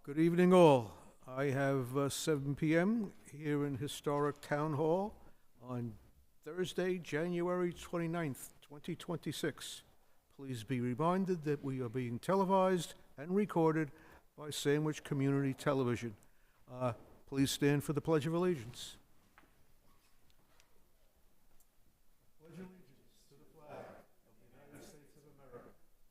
Good evening, all. I have 7 p.m. here in Historic Town Hall on Thursday, January 29th, 2026. Please be reminded that we are being televised and recorded by Sandwich Community Television. Please stand for the Pledge of Allegiance. Pledge allegiance to the flag of the United States of America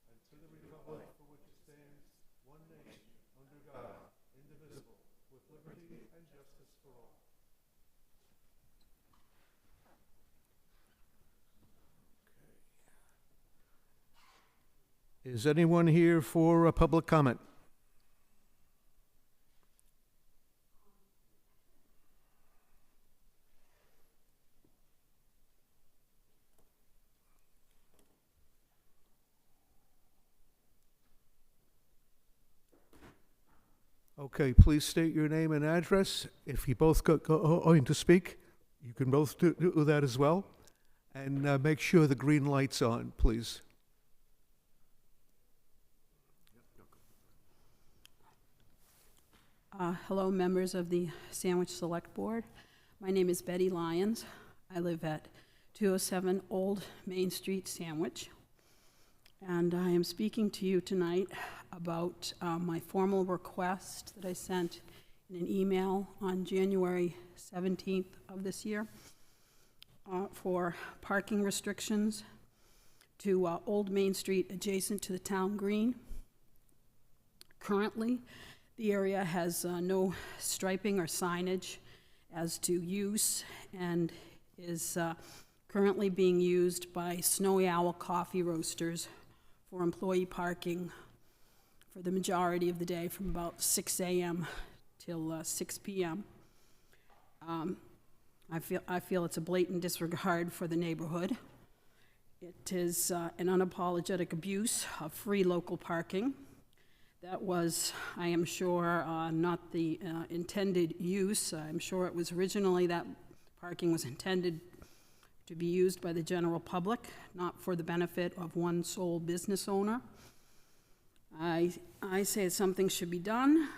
and to the republic for which it stands, one nation, under God, indivisible, with liberty and justice for all. Is anyone here for a public comment? Okay, please state your name and address. If you both going to speak, you can both do that as well. And make sure the green light's on, please. Hello, members of the Sandwich Select Board. My name is Betty Lyons. I live at 207 Old Main Street, Sandwich. And I am speaking to you tonight about my formal request that I sent in an email on January 17th of this year for parking restrictions to Old Main Street adjacent to the town green. Currently, the area has no striping or signage as to use and is currently being used by Snowy Owl Coffee Roasters for employee parking for the majority of the day from about 6 a.m. till 6 p.m. I feel it's a blatant disregard for the neighborhood. It is an unapologetic abuse of free local parking. That was, I am sure, not the intended use. I'm sure it was originally that parking was intended to be used by the general public, not for the benefit of one sole business owner. I say something should be done,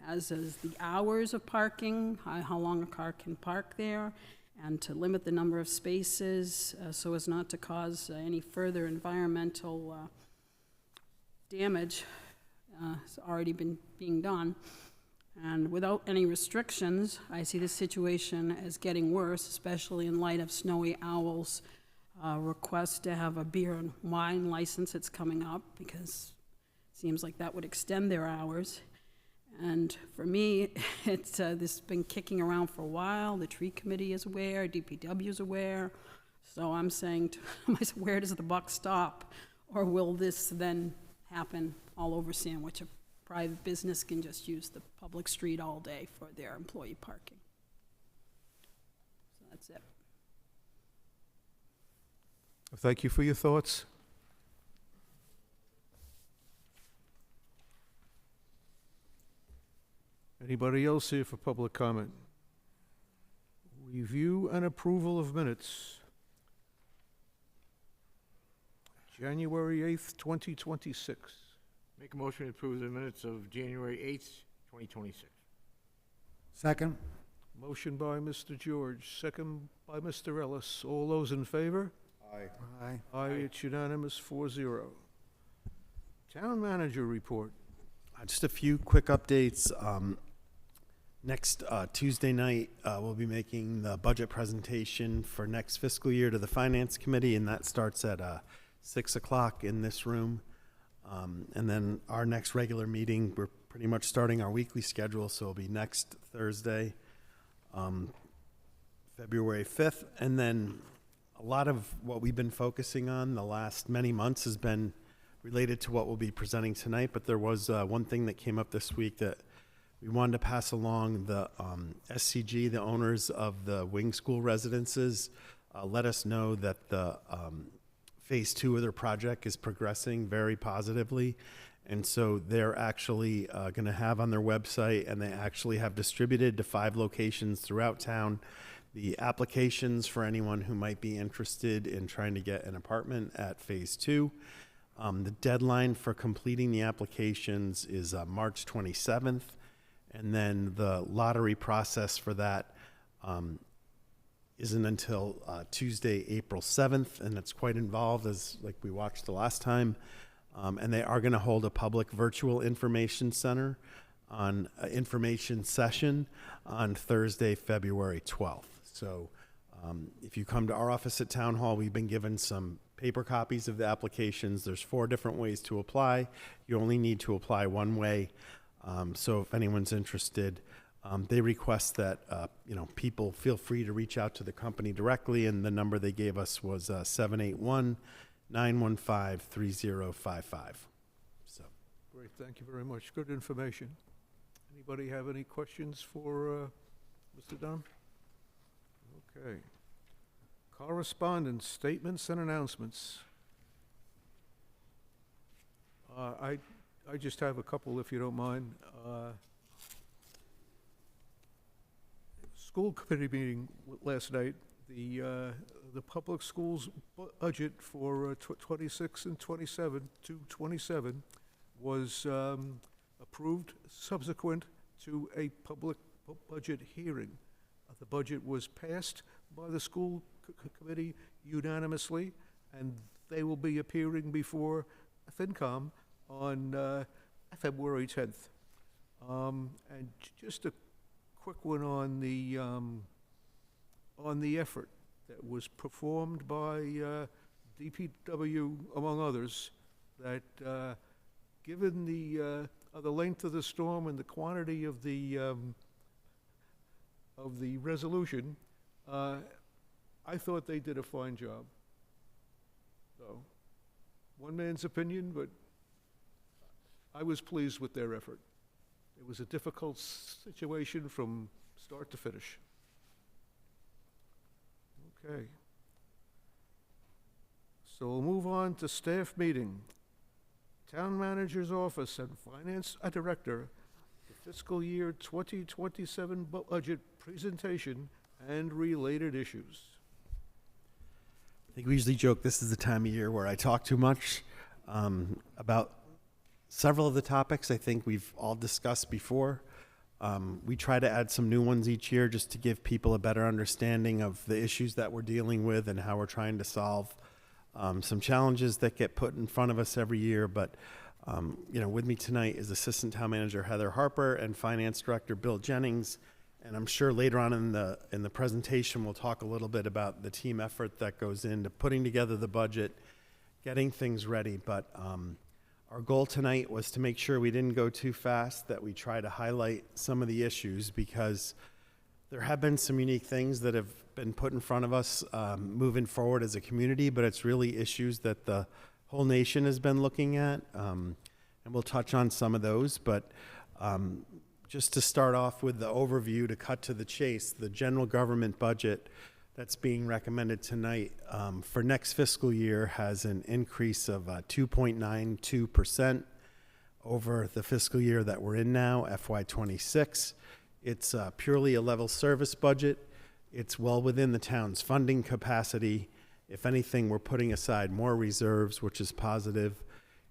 as is the hours of parking, how long a car can park there, and to limit the number of spaces so as not to cause any further environmental damage. It's already been being done. And without any restrictions, I see this situation as getting worse, especially in light of Snowy Owl's request to have a beer and wine license that's coming up, because it seems like that would extend their hours. And for me, it's this has been kicking around for a while. The tree committee is aware, DPW is aware. So I'm saying to myself, where does the buck stop? Or will this then happen all over Sandwich? A private business can just use the public street all day for their employee parking. So that's it. Thank you for your thoughts. Anybody else here for public comment? Review and approval of minutes. January 8th, 2026. Make a motion to approve the minutes of January 8th, 2026. Second. Motion by Mr. George, second by Mr. Ellis. All those in favor? Aye. Aye, it's unanimous, 4-0. Town manager report. Just a few quick updates. Next Tuesday night, we'll be making the budget presentation for next fiscal year to the Finance Committee, and that starts at 6 o'clock in this room. And then our next regular meeting, we're pretty much starting our weekly schedule, so it'll be next Thursday, February 5th. And then a lot of what we've been focusing on the last many months has been related to what we'll be presenting tonight, but there was one thing that came up this week that we wanted to pass along. The SCG, the owners of the Wing School residences, let us know that the phase 2 of their project is progressing very positively. And so they're actually going to have on their website, and they actually have distributed to 5 locations throughout town, the applications for anyone who might be interested in trying to get an apartment at phase 2. The deadline for completing the applications is March 27th. And then the lottery process for that isn't until Tuesday, April 7th, and it's quite involved, as like we watched the last time. And they are going to hold a public virtual information center on information session on Thursday, February 12th. So if you come to our office at Town Hall, we've been given some paper copies of the applications. There's 4 different ways to apply. You only need to apply one way. So if anyone's interested, they request that, people feel free to reach out to the company directly, and the number they gave us was 781-915-3055. So, Great, thank you very much. Good information. Anybody have any questions for Mr. Dunn? Okay. Correspondence, statements, and announcements. I just have a couple, if you don't mind. School committee meeting last night. The public schools budget for 26 and 27 to 27 was approved subsequent to a public budget hearing. The budget was passed by the school committee unanimously, and they will be appearing before FinCom on February 10th. And just a quick one on the effort that was performed by DPW, among others, that given the length of the storm and the quantity of the resolution, I thought they did a fine job. So, one man's opinion, but I was pleased with their effort. It was a difficult situation from start to finish. Okay. So we'll move on to staff meeting. Town Manager's Office and Finance Director, the fiscal year 2027 budget presentation and related issues. I think we usually joke this is the time of year where I talk too much about several of the topics I think we've all discussed before. We try to add some new ones each year just to give people a better understanding of the issues that we're dealing with and how we're trying to solve some challenges that get put in front of us every year. But, with me tonight is Assistant Town Manager Heather Harper and Finance Director Bill Jennings. And I'm sure later on in the presentation, we'll talk a little bit about the team effort that goes into putting together the budget, getting things ready. But our goal tonight was to make sure we didn't go too fast, that we try to highlight some of the issues, because there have been some unique things that have been put in front of us moving forward as a community, but it's really issues that the whole nation has been looking at. And we'll touch on some of those, but just to start off with the overview, to cut to the chase, the general government budget that's being recommended tonight for next fiscal year has an increase of 2.92% over the fiscal year that we're in now, FY26. It's purely a level service budget. It's well within the town's funding capacity. If anything, we're putting aside more reserves, which is positive.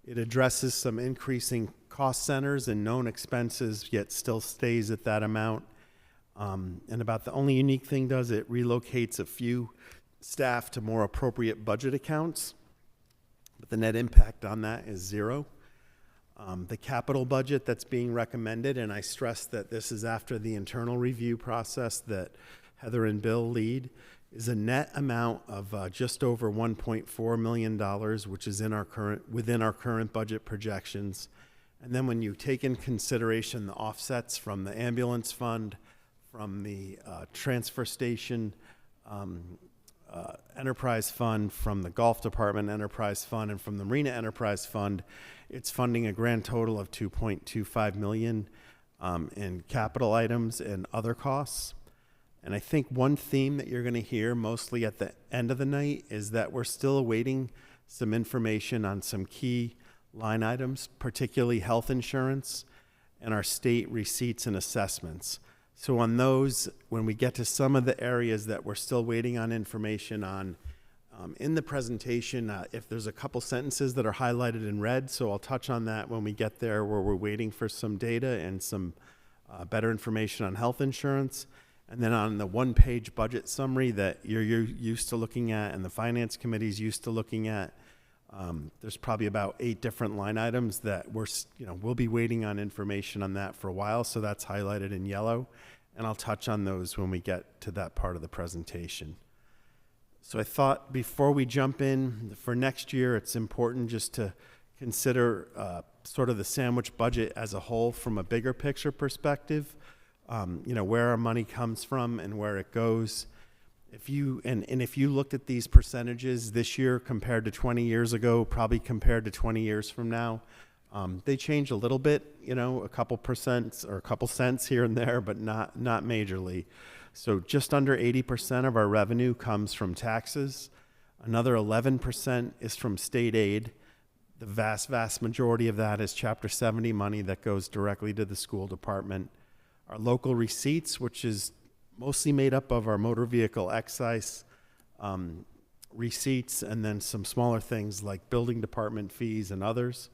It addresses some increasing cost centers and known expenses, yet still stays at that amount. And about the only unique thing does, it relocates a few staff to more appropriate budget accounts, but the net impact on that is zero. The capital budget that's being recommended, and I stress that this is after the internal review process that Heather and Bill lead, is a net amount of just over $1.4 million, which is within our current budget projections. And then when you take in consideration the offsets from the ambulance fund, from the transfer station enterprise fund, from the golf department enterprise fund, and from the marina enterprise fund, it's funding a grand total of $2.25 million in capital items and other costs. And I think one theme that you're going to hear mostly at the end of the night is that we're still awaiting some information on some key line items, particularly health insurance and our state receipts and assessments. So on those, when we get to some of the areas that we're still waiting on information on, in the presentation, if there's a couple sentences that are highlighted in red, so I'll touch on that when we get there, where we're waiting for some data and some better information on health insurance. And then on the one-page budget summary that you're used to looking at and the finance committee's used to looking at, there's probably about 8 different line items that we'll be waiting on information on that for a while, so that's highlighted in yellow, and I'll touch on those when we get to that part of the presentation. So I thought before we jump in, for next year, it's important just to consider sort of the sandwich budget as a whole from a bigger picture perspective, where our money comes from and where it goes. If you looked at these percentages this year compared to 20 years ago, probably compared to 20 years from now, they change a little bit, a couple percent or a couple cents here and there, but not majorly. So just under 80% of our revenue comes from taxes. Another 11% is from state aid. The vast majority of that is Chapter 70 money that goes directly to the school department. Our local receipts, which is mostly made up of our motor vehicle excise receipts, and then some smaller things like building department fees and others.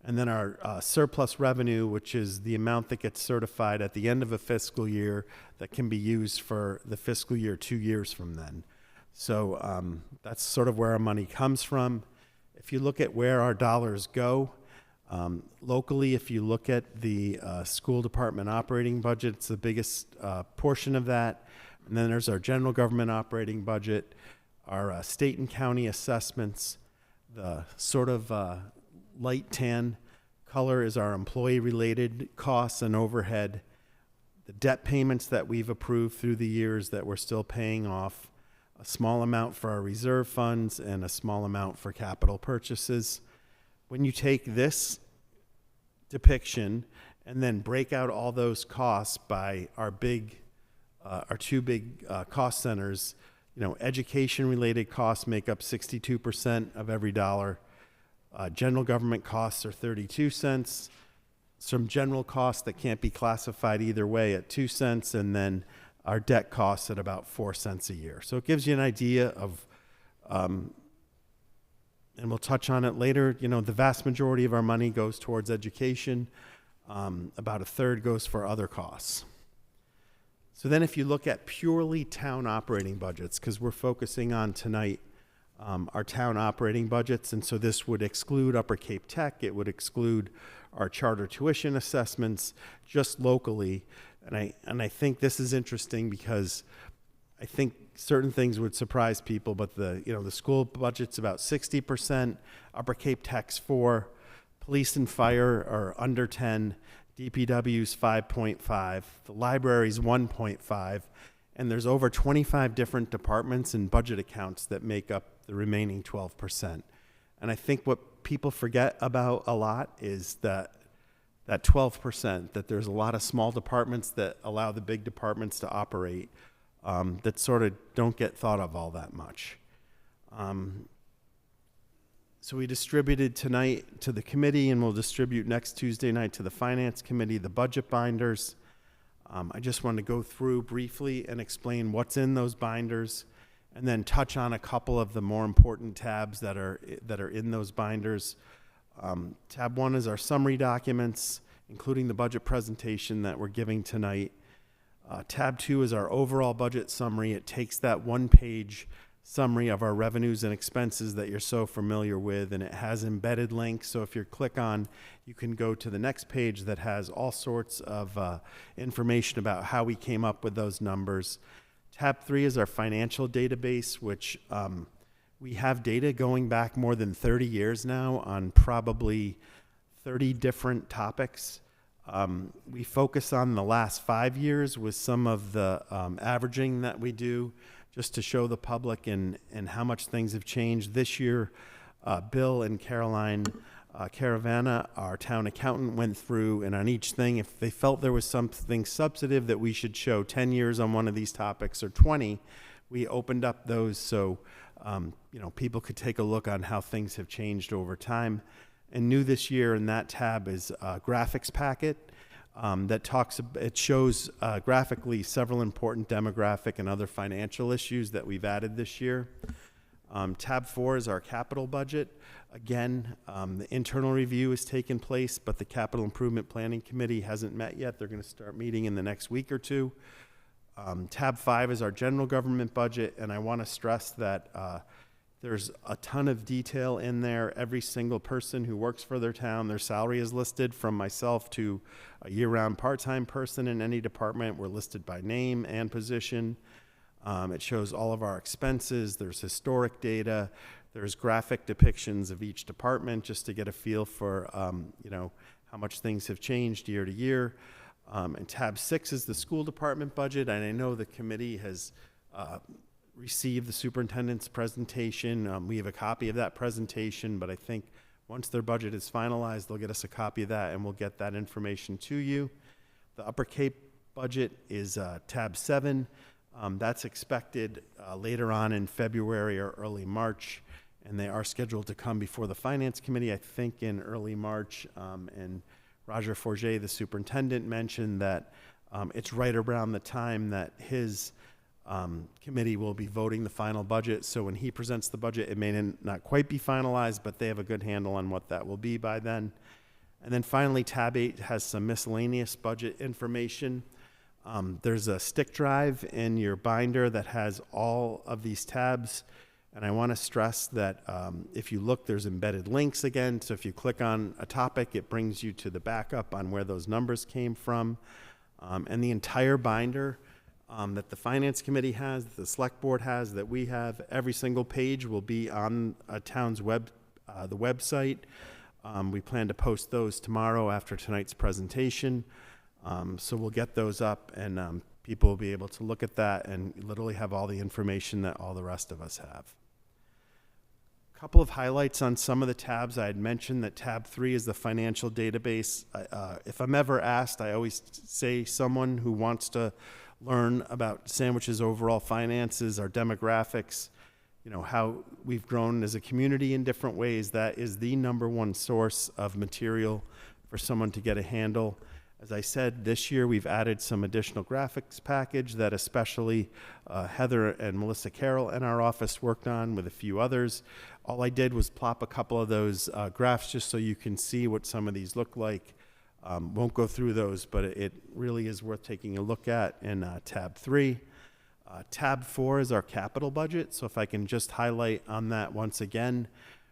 And then our surplus revenue, which is the amount that gets certified at the end of a fiscal year that can be used for the fiscal year 2 years from then. So that's sort of where our money comes from. If you look at where our dollars go, locally, if you look at the school department operating budget, it's the biggest portion of that. And then there's our general government operating budget, our state and county assessments. The sort of light tan color is our employee-related costs and overhead. The debt payments that we've approved through the years that we're still paying off, a small amount for our reserve funds, and a small amount for capital purchases. When you take this depiction and then break out all those costs by our two big cost centers, education-related costs make up 62% of every dollar. General government costs are 32 cents. Some general costs that can't be classified either way at 2 cents, and then our debt costs at about 4 cents a year. So it gives you an idea of, and we'll touch on it later, the vast majority of our money goes towards education. About a third goes for other costs. So then if you look at purely town operating budgets, because we're focusing on tonight our town operating budgets, and so this would exclude Upper Cape Tech, it would exclude our charter tuition assessments just locally. And I think this is interesting because I think certain things would surprise people, but the school budget's about 60%, Upper Cape Tech's 4%, police and fire are under 10%, DPW's 5.5%, the library's 1.5%, and there's over 25 different departments and budget accounts that make up the remaining 12%. And I think what people forget about a lot is that 12%, that there's a lot of small departments that allow the big departments to operate that sort of don't get thought of all that much. So we distributed tonight to the committee, and we'll distribute next Tuesday night to the finance committee, the budget binders. I just want to go through briefly and explain what's in those binders, and then touch on a couple of the more important tabs that are in those binders. Tab 1 is our summary documents, including the budget presentation that we're giving tonight. Tab 2 is our overall budget summary. It takes that one-page summary of our revenues and expenses that you're so familiar with, and it has embedded links. So if you click on, you can go to the next page that has all sorts of information about how we came up with those numbers. Tab 3 is our financial database, which we have data going back more than 30 years now on probably 30 different topics. We focus on the last 5 years with some of the averaging that we do, just to show the public and how much things have changed. This year, Bill and Caroline Caravana, our town accountant, went through, and on each thing, if they felt there was something substantive that we should show 10 years on one of these topics or 20, we opened up those so people could take a look on how things have changed over time. And new this year in that tab is a graphics packet it shows graphically several important demographic and other financial issues that we've added this year. Tab 4 is our capital budget. Again, the internal review has taken place, but the Capital Improvement Planning Committee hasn't met yet. They're going to start meeting in the next week or two. Tab 5 is our general government budget, and I want to stress that there's a ton of detail in there. Every single person who works for their town, their salary is listed, from myself to a year-round part-time person in any department. We're listed by name and position. It shows all of our expenses. There's historic data. There's graphic depictions of each department just to get a feel for, how much things have changed year to year. And tab 6 is the school department budget. And I know the committee has received the superintendent's presentation. We have a copy of that presentation, but I think once their budget is finalized, they'll get us a copy of that and we'll get that information to you. The Upper Cape budget is tab 7. That's expected later on in February or early March, and they are scheduled to come before the Finance Committee, I think, in early March. And Roger Forget, the superintendent, mentioned that it's right around the time that his committee will be voting the final budget. So when he presents the budget, it may not quite be finalized, but they have a good handle on what that will be by then. And then finally, tab 8 has some miscellaneous budget information. There's a stick drive in your binder that has all of these tabs. And I want to stress that if you look, there's embedded links again. So if you click on a topic, it brings you to the backup on where those numbers came from. And the entire binder that the Finance Committee has, that the Select Board has, that we have, every single page will be on a town's the website. We plan to post those tomorrow after tonight's presentation. So we'll get those up, and people will be able to look at that and literally have all the information that all the rest of us have. A couple of highlights on some of the tabs. I had mentioned that tab 3 is the financial database. If I'm ever asked, I always say someone who wants to learn about Sandwich's overall finances, our demographics, how we've grown as a community in different ways. That is the #1 source of material for someone to get a handle. As I said, this year we've added some additional graphics package that especially Heather and Melissa Carroll in our office worked on with a few others. All I did was plop a couple of those graphs just so you can see what some of these look like. Won't go through those, but it really is worth taking a look at in tab 3. Tab 4 is our capital budget. So if I can just highlight on that once again,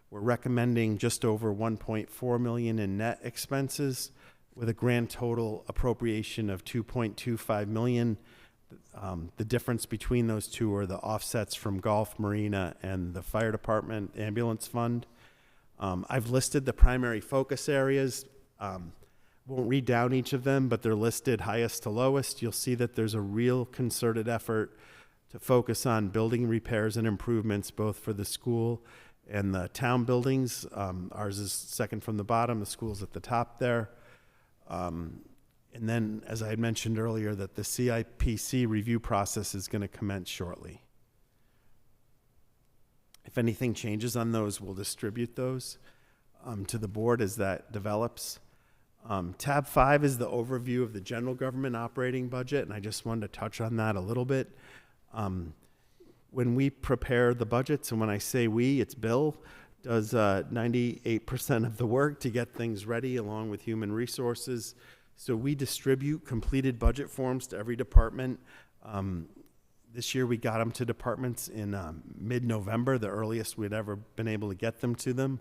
we're recommending just over $1.4 million in net expenses, with a grand total appropriation of $2.25 million. The difference between those two are the offsets from golf, marina, and the fire department ambulance fund. I've listed the primary focus areas. Won't read down each of them, but they're listed highest to lowest. You'll see that there's a real concerted effort to focus on building repairs and improvements, both for the school and the town buildings. Ours is second from the bottom, the school's at the top there. And then, as I had mentioned earlier, that the CIPC review process is going to commence shortly. If anything changes on those, we'll distribute those to the board as that develops. Tab 5 is the overview of the general government operating budget, and I just wanted to touch on that a little bit. When we prepare the budgets, and when I say we, it's Bill, does 98% of the work to get things ready along with human resources. So we distribute completed budget forms to every department. This year we got them to departments in mid-November, the earliest we'd ever been able to get them to them.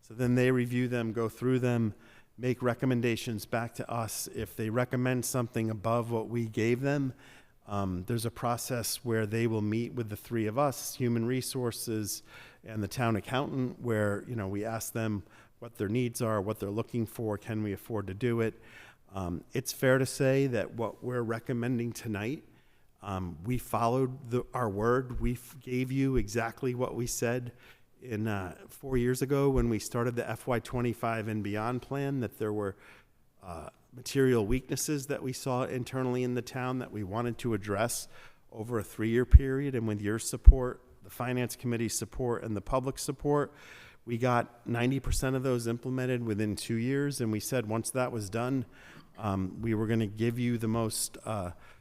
So then they review them, go through them, make recommendations back to us. If they recommend something above what we gave them, there's a process where they will meet with the three of us, human resources and the town accountant, where we ask them what their needs are, what they're looking for, can we afford to do it. It's fair to say that what we're recommending tonight, we followed our word. We gave you exactly what we said in 4 years ago when we started the FY25 and beyond plan, that there were material weaknesses that we saw internally in the town that we wanted to address over a 3-year period. And with your support, the Finance Committee support, and the public support, we got 90% of those implemented within 2 years. And we said once that was done, we were going to give you the most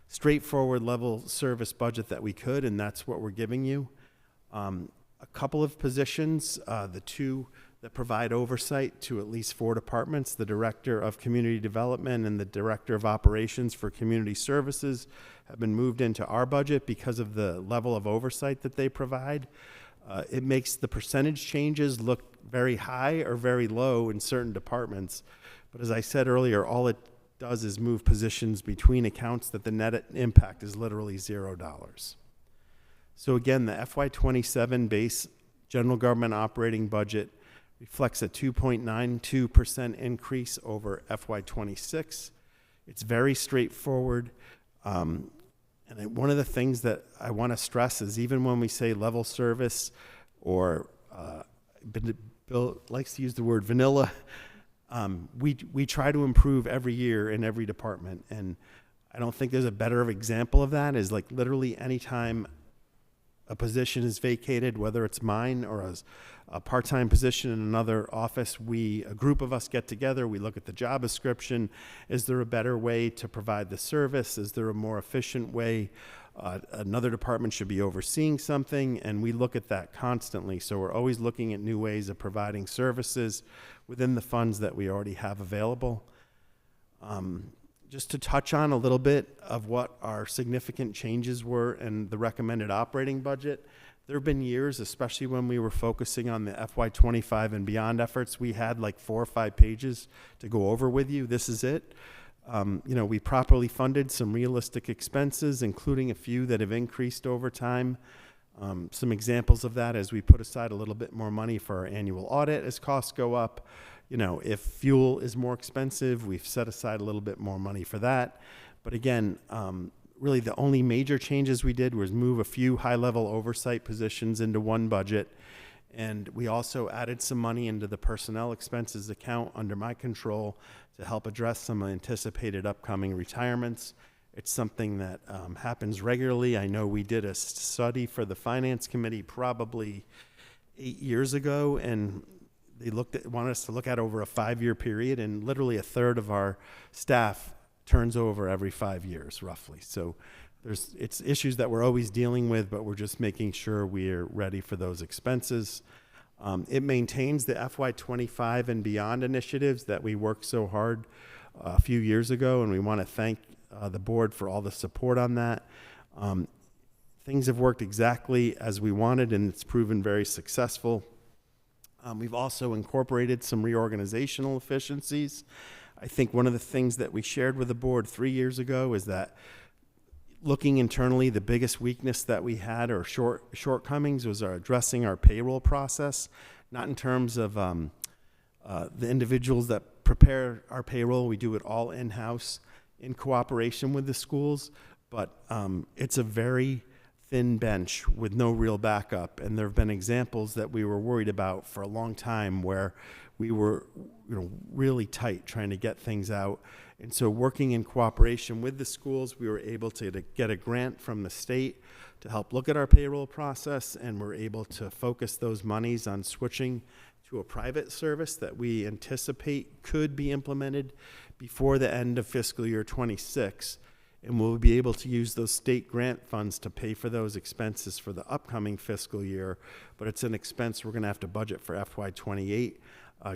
straightforward level service budget that we could, and that's what we're giving you. a couple of positions, the two that provide oversight to at least 4 departments, the Director of Community Development and the Director of Operations for Community Services, have been moved into our budget because of the level of oversight that they provide. It makes the percentage changes look very high or very low in certain departments. But as I said earlier, all it does is move positions between accounts that the net impact is literally $0. So again, the FY27 base general government operating budget reflects a 2.92% increase over FY26. It's very straightforward. One of the things that I want to stress is even when we say level service or Bill likes to use the word vanilla, we try to improve every year in every department. And I don't think there's a better example of that is like literally anytime a position is vacated, whether it's mine or a part-time position in another office, a group of us get together, we look at the job description. Is there a better way to provide the service? Is there a more efficient way? Another department should be overseeing something, and we look at that constantly. So we're always looking at new ways of providing services within the funds that we already have available. Just to touch on a little bit of what our significant changes were in the recommended operating budget, there have been years, especially when we were focusing on the FY25 and beyond efforts, we had like 4 or 5 pages to go over with you. This is it. We properly funded some realistic expenses, including a few that have increased over time. Some examples of that is we put aside a little bit more money for our annual audit as costs go up. If fuel is more expensive, we've set aside a little bit more money for that. But again, really the only major changes we did was move a few high-level oversight positions into one budget. And we also added some money into the personnel expenses account under my control to help address some anticipated upcoming retirements. It's something that happens regularly. I know we did a study for the Finance Committee probably 8 years ago, and they wanted us to look at over a 5-year period, and literally a third of our staff turns over every 5 years, roughly. So it's issues that we're always dealing with, but we're just making sure we're ready for those expenses. It maintains the FY25 and beyond initiatives that we worked so hard a few years ago, and we want to thank the board for all the support on that. Things have worked exactly as we wanted, and it's proven very successful. We've also incorporated some reorganizational efficiencies. I think one of the things that we shared with the board 3 years ago is that looking internally, the biggest weakness that we had or shortcomings was addressing our payroll process, not in terms of the individuals that prepare our payroll. We do it all in-house in cooperation with the schools, but it's a very thin bench with no real backup. And there have been examples that we were worried about for a long time where we were really tight trying to get things out. And so working in cooperation with the schools, we were able to get a grant from the state to help look at our payroll process, and we're able to focus those monies on switching to a private service that we anticipate could be implemented before the end of fiscal year 26. And we'll be able to use those state grant funds to pay for those expenses for the upcoming fiscal year. But it's an expense we're going to have to budget for FY28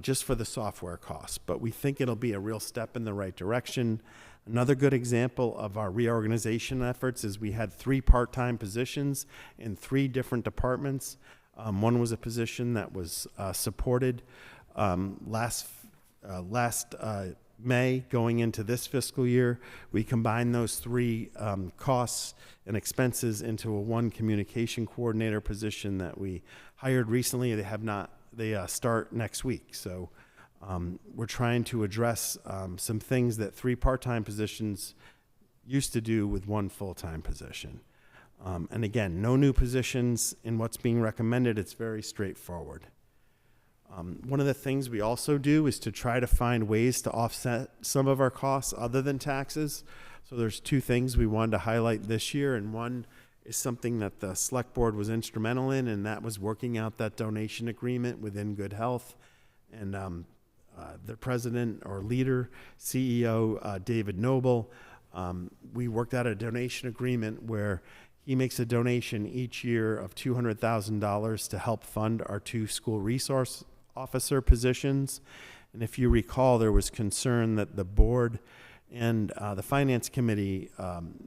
just for the software costs. But we think it'll be a real step in the right direction. Another good example of our reorganization efforts is we had 3 part-time positions in 3 different departments. One was a position that was supported last May going into this fiscal year. We combined those 3 costs and expenses into a 1 communication coordinator position that we hired recently. They start next week. So we're trying to address some things that 3 part-time positions used to do with 1 full-time position. And again, no new positions in what's being recommended. It's very straightforward. One of the things we also do is to try to find ways to offset some of our costs other than taxes. So there's 2 things we wanted to highlight this year, and one is something that the select board was instrumental in, and that was working out that donation agreement within Good Health. And the president or leader, CEO, David Noble, we worked out a donation agreement where he makes a donation each year of $200,000 to help fund our 2 school resource officer positions. And if you recall, there was concern that the board and the finance committee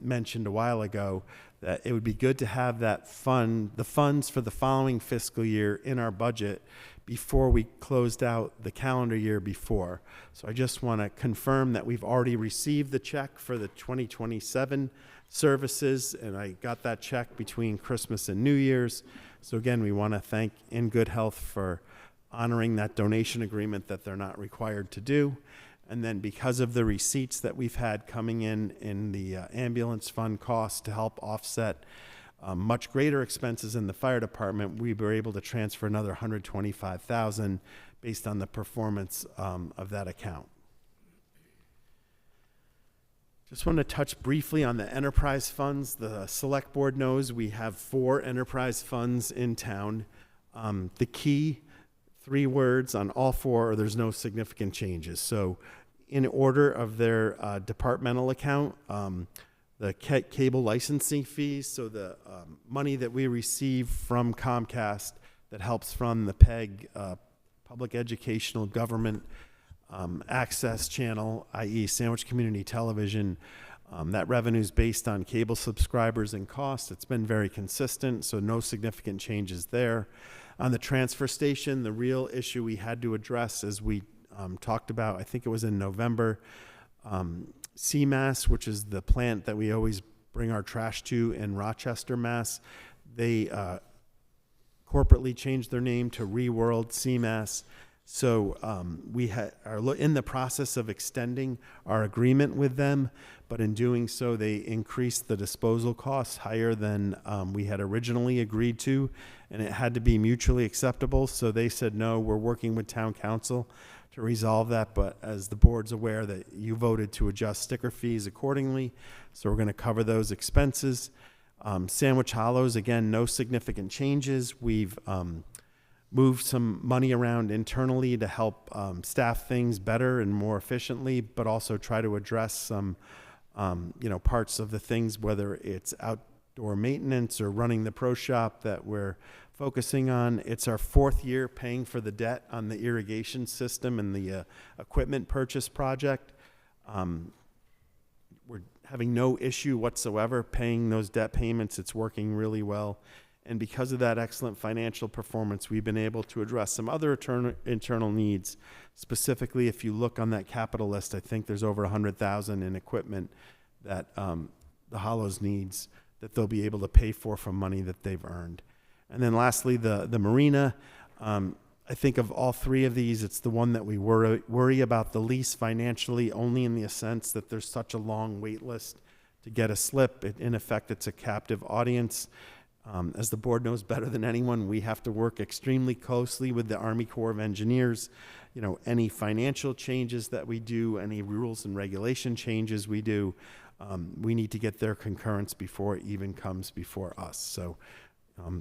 mentioned a while ago that it would be good to have that the funds for the following fiscal year in our budget before we closed out the calendar year before. So I just want to confirm that we've already received the check for the 2027 services, and I got that check between Christmas and New Year's. So again, we want to thank In Good Health for honoring that donation agreement that they're not required to do. And then because of the receipts that we've had coming in the ambulance fund costs to help offset much greater expenses in the fire department, we were able to transfer another $125,000 based on the performance of that account. Just want to touch briefly on the enterprise funds. The select board knows we have 4 enterprise funds in town. The key 3 words on all 4 are there's no significant changes. So in order of their departmental account, the cable licensing fees, so the money that we receive from Comcast that helps fund the PEG, Public Educational Government Access Channel, i.e. Sandwich Community Television, that revenue is based on cable subscribers and costs. It's been very consistent, so no significant changes there. On the transfer station, the real issue we had to address, as we talked about, I think it was in November, CMAS, which is the plant that we always bring our trash to in Rochester, Mass. They corporately changed their name to Reworld CMAS. So we are in the process of extending our agreement with them, but in doing so, they increased the disposal costs higher than we had originally agreed to, and it had to be mutually acceptable. So they said, no, we're working with town council to resolve that, but as the board's aware that you voted to adjust sticker fees accordingly, so we're going to cover those expenses. Sandwich Hollows, again, no significant changes. We've moved some money around internally to help staff things better and more efficiently, but also try to address some parts of the things, whether it's outdoor maintenance or running the pro shop, that we're focusing on. It's our 4th year paying for the debt on the irrigation system and the equipment purchase project. We're having no issue whatsoever paying those debt payments. It's working really well. And because of that excellent financial performance, we've been able to address some other internal needs. Specifically, if you look on that capital list, I think there's over $100,000 in equipment that the Hollows needs that they'll be able to pay for from money that they've earned. And then lastly, the marina. I think of all 3 of these, it's the one that we worry about the least financially, only in the sense that there's such a long wait list to get a slip. In effect, it's a captive audience. As the board knows better than anyone, we have to work extremely closely with the Army Corps of Engineers. Any financial changes that we do, any rules and regulation changes we do, we need to get their concurrence before it even comes before us. So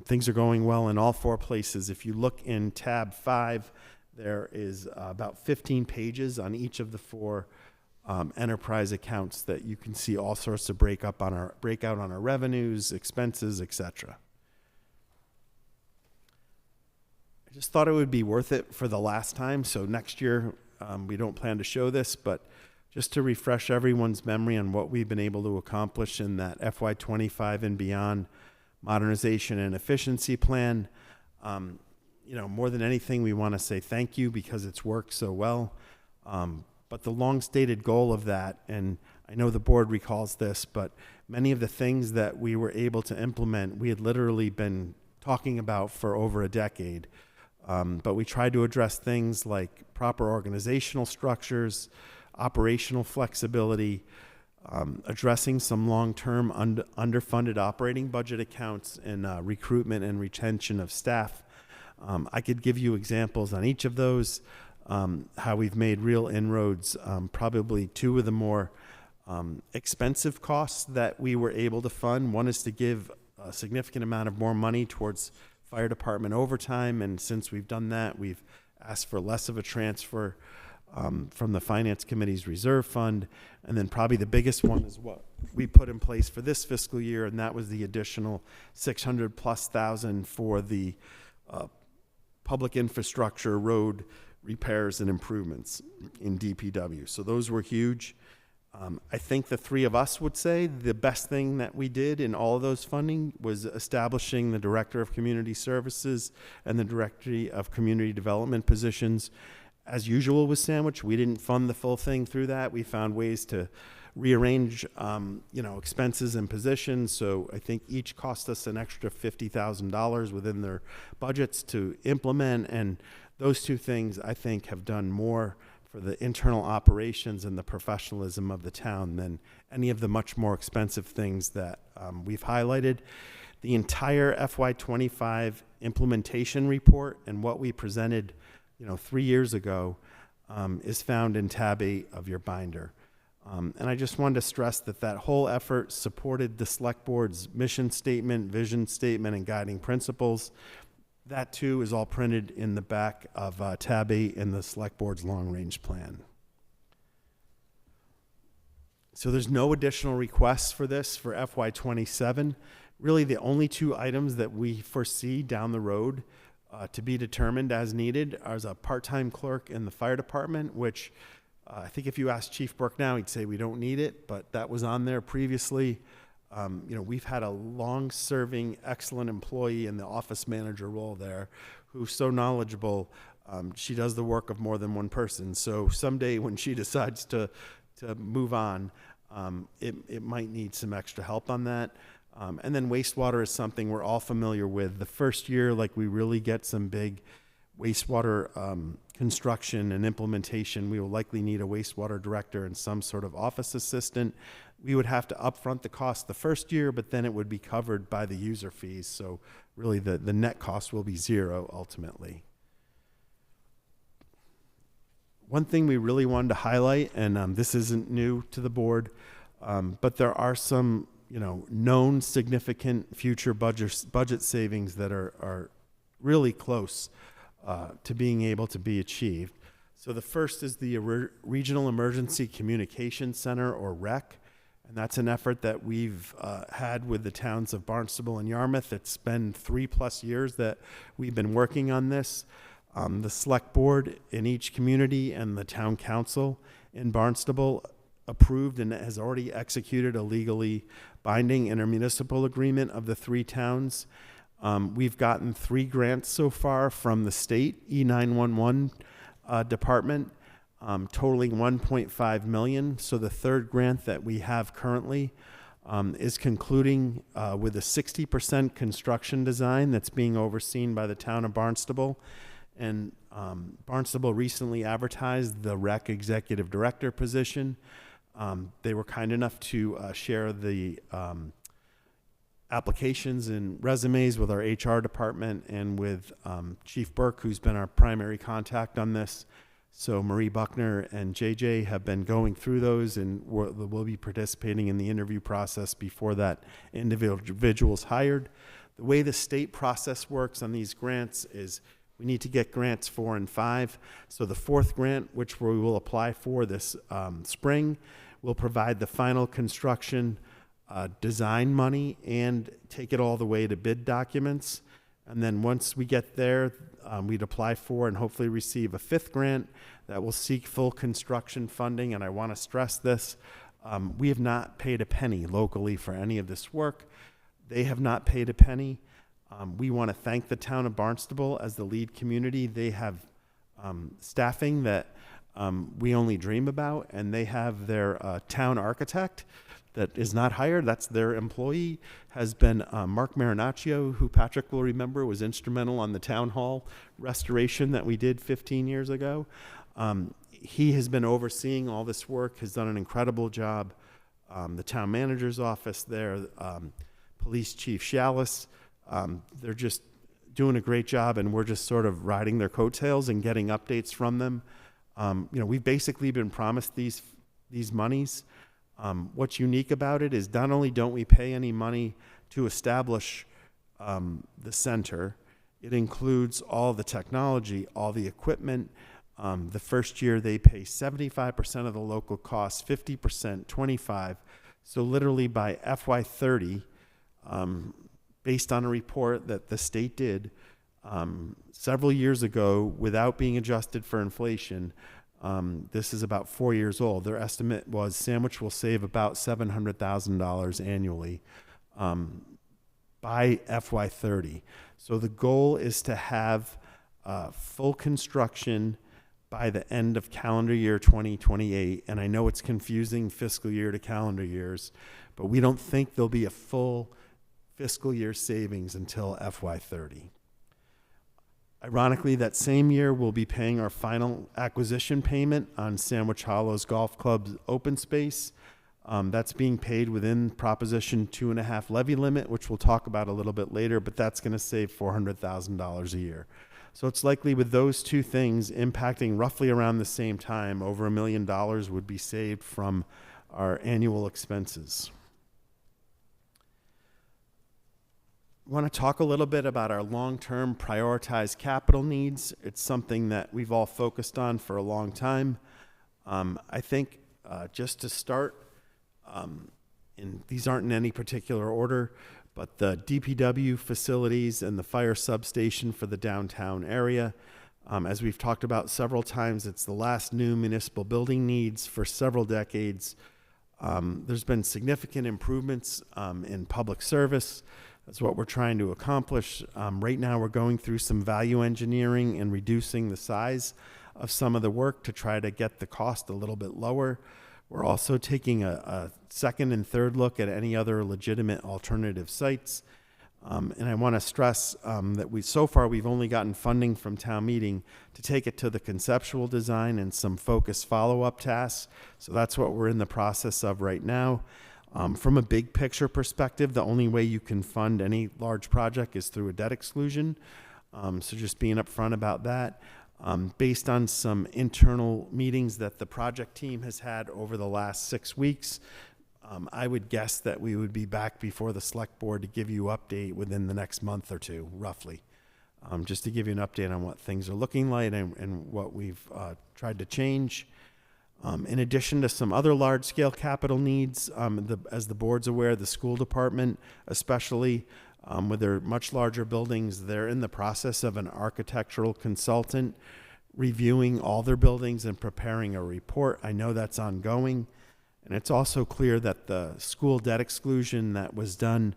things are going well in all 4 places. If you look in tab 5, there is about 15 pages on each of the 4 enterprise accounts that you can see all sorts of breakout on our revenues, expenses, etc. I just thought it would be worth it for the last time. So next year, we don't plan to show this, but just to refresh everyone's memory on what we've been able to accomplish in that FY25 and beyond modernization and efficiency plan. More than anything, we want to say thank you because it's worked so well. But the long-stated goal of that, and I know the board recalls this, but many of the things that we were able to implement, we had literally been talking about for over a decade. But we tried to address things like proper organizational structures, operational flexibility, addressing some long-term underfunded operating budget accounts, and recruitment and retention of staff. I could give you examples on each of those. How we've made real inroads, probably 2 of the more expensive costs that we were able to fund. One is to give a significant amount of more money towards fire department overtime, and since we've done that, we've asked for less of a transfer from the Finance Committee's reserve fund. And then probably the biggest one is what we put in place for this fiscal year, and that was the additional 600,000+ for the public infrastructure, road repairs and improvements in DPW. So those were huge. I think the three of us would say the best thing that we did in all of those funding was establishing the Director of Community Services and the Director of Community Development positions. As usual with Sandwich, we didn't fund the full thing through that. We found ways to rearrange, expenses and positions. So I think each cost us an extra $50,000 within their budgets to implement. And those two things, I think, have done more for the internal operations and the professionalism of the town than any of the much more expensive things that we've highlighted. The entire FY25 implementation report and what we presented 3 years ago is found in tab 8 of your binder. And I just wanted to stress that whole effort supported the Select Board's mission statement, vision statement, and guiding principles. That too is all printed in the back of tab 8 in the Select Board's long-range plan. So there's no additional requests for this for FY27. Really, the only two items that we foresee down the road to be determined as needed are a part-time clerk in the fire department, which I think if you ask Chief Burke now, he'd say we don't need it, but that was on there previously. We've had a long-serving, excellent employee in the office manager role there who's so knowledgeable. She does the work of more than one person. So someday when she decides to move on, it might need some extra help on that. And then wastewater is something we're all familiar with. The first year, we really get some big wastewater construction and implementation, we will likely need a wastewater director and some sort of office assistant. We would have to upfront the cost the first year, but then it would be covered by the user fees. So really the net cost will be zero ultimately. One thing we really wanted to highlight, and this isn't new to the board, but there are some known significant future budget savings that are really close to being able to be achieved. So the first is the Regional Emergency Communication Center, or REC, and that's an effort that we've had with the towns of Barnstable and Yarmouth. It's been 3+ years that we've been working on this. The Select Board in each community and the Town Council in Barnstable approved and has already executed a legally binding intermunicipal agreement of the 3 towns. We've gotten 3 grants so far from the state E911 department, totaling $1.5 million. So the third grant that we have currently is concluding with a 60% construction design that's being overseen by the town of Barnstable. And Barnstable recently advertised the REC executive director position. They were kind enough to share the applications and resumes with our HR department and with Chief Burke, who's been our primary contact on this. So Marie Buckner and JJ have been going through those, and we'll be participating in the interview process before that individual is hired. The way the state process works on these grants is we need to get grants 4 and 5. So the 4th grant, which we will apply for this spring, will provide the final construction design money and take it all the way to bid documents. And then once we get there, we'd apply for and hopefully receive a 5th grant that will seek full construction funding. And I want to stress this, we have not paid a penny locally for any of this work. They have not paid a penny. We want to thank the town of Barnstable as the lead community. They have staffing that we only dream about, and they have their town architect that is not hired. That's their employee, has been Mark Marinaccio, who Patrick will remember was instrumental on the town hall restoration that we did 15 years ago. He has been overseeing all this work, has done an incredible job. The town manager's office there, Police Chief Shallis, they're just doing a great job, and we're just sort of riding their coattails and getting updates from them. We've basically been promised these monies. What's unique about it is not only don't we pay any money to establish the center, it includes all the technology, all the equipment. The first year they pay 75% of the local costs, 50%, 25%. So literally by FY30, based on a report that the state did several years ago without being adjusted for inflation, this is about 4 years old. Their estimate was Sandwich will save about $700,000 annually by FY30. So the goal is to have full construction by the end of calendar year 2028. And I know it's confusing fiscal year to calendar years, but we don't think there'll be a full fiscal year savings until FY30. Ironically, that same year, we'll be paying our final acquisition payment on Sandwich Hollows Golf Club's open space. That's being paid within Proposition 2.5 levy limit, which we'll talk about a little bit later, but that's going to save $400,000 a year. So it's likely with those two things impacting roughly around the same time, over $1 million would be saved from our annual expenses. I want to talk a little bit about our long-term prioritized capital needs. It's something that we've all focused on for a long time. I think just to start, and these aren't in any particular order, but the DPW facilities and the fire substation for the downtown area. As we've talked about several times, it's the last new municipal building needs for several decades. There's been significant improvements in public service. That's what we're trying to accomplish. Right now, we're going through some value engineering and reducing the size of some of the work to try to get the cost a little bit lower. We're also taking a second and third look at any other legitimate alternative sites. And I want to stress that so far we've only gotten funding from town meeting to take it to the conceptual design and some focused follow-up tasks. So that's what we're in the process of right now. From a big picture perspective, the only way you can fund any large project is through a debt exclusion. So just being upfront about that. Based on some internal meetings that the project team has had over the last 6 weeks, I would guess that we would be back before the select board to give you an update within the next month or two, roughly. Just to give you an update on what things are looking like and what we've tried to change. In addition to some other large-scale capital needs, as the board's aware, the school department, especially with their much larger buildings, they're in the process of an architectural consultant reviewing all their buildings and preparing a report. I know that's ongoing. And it's also clear that the school debt exclusion that was done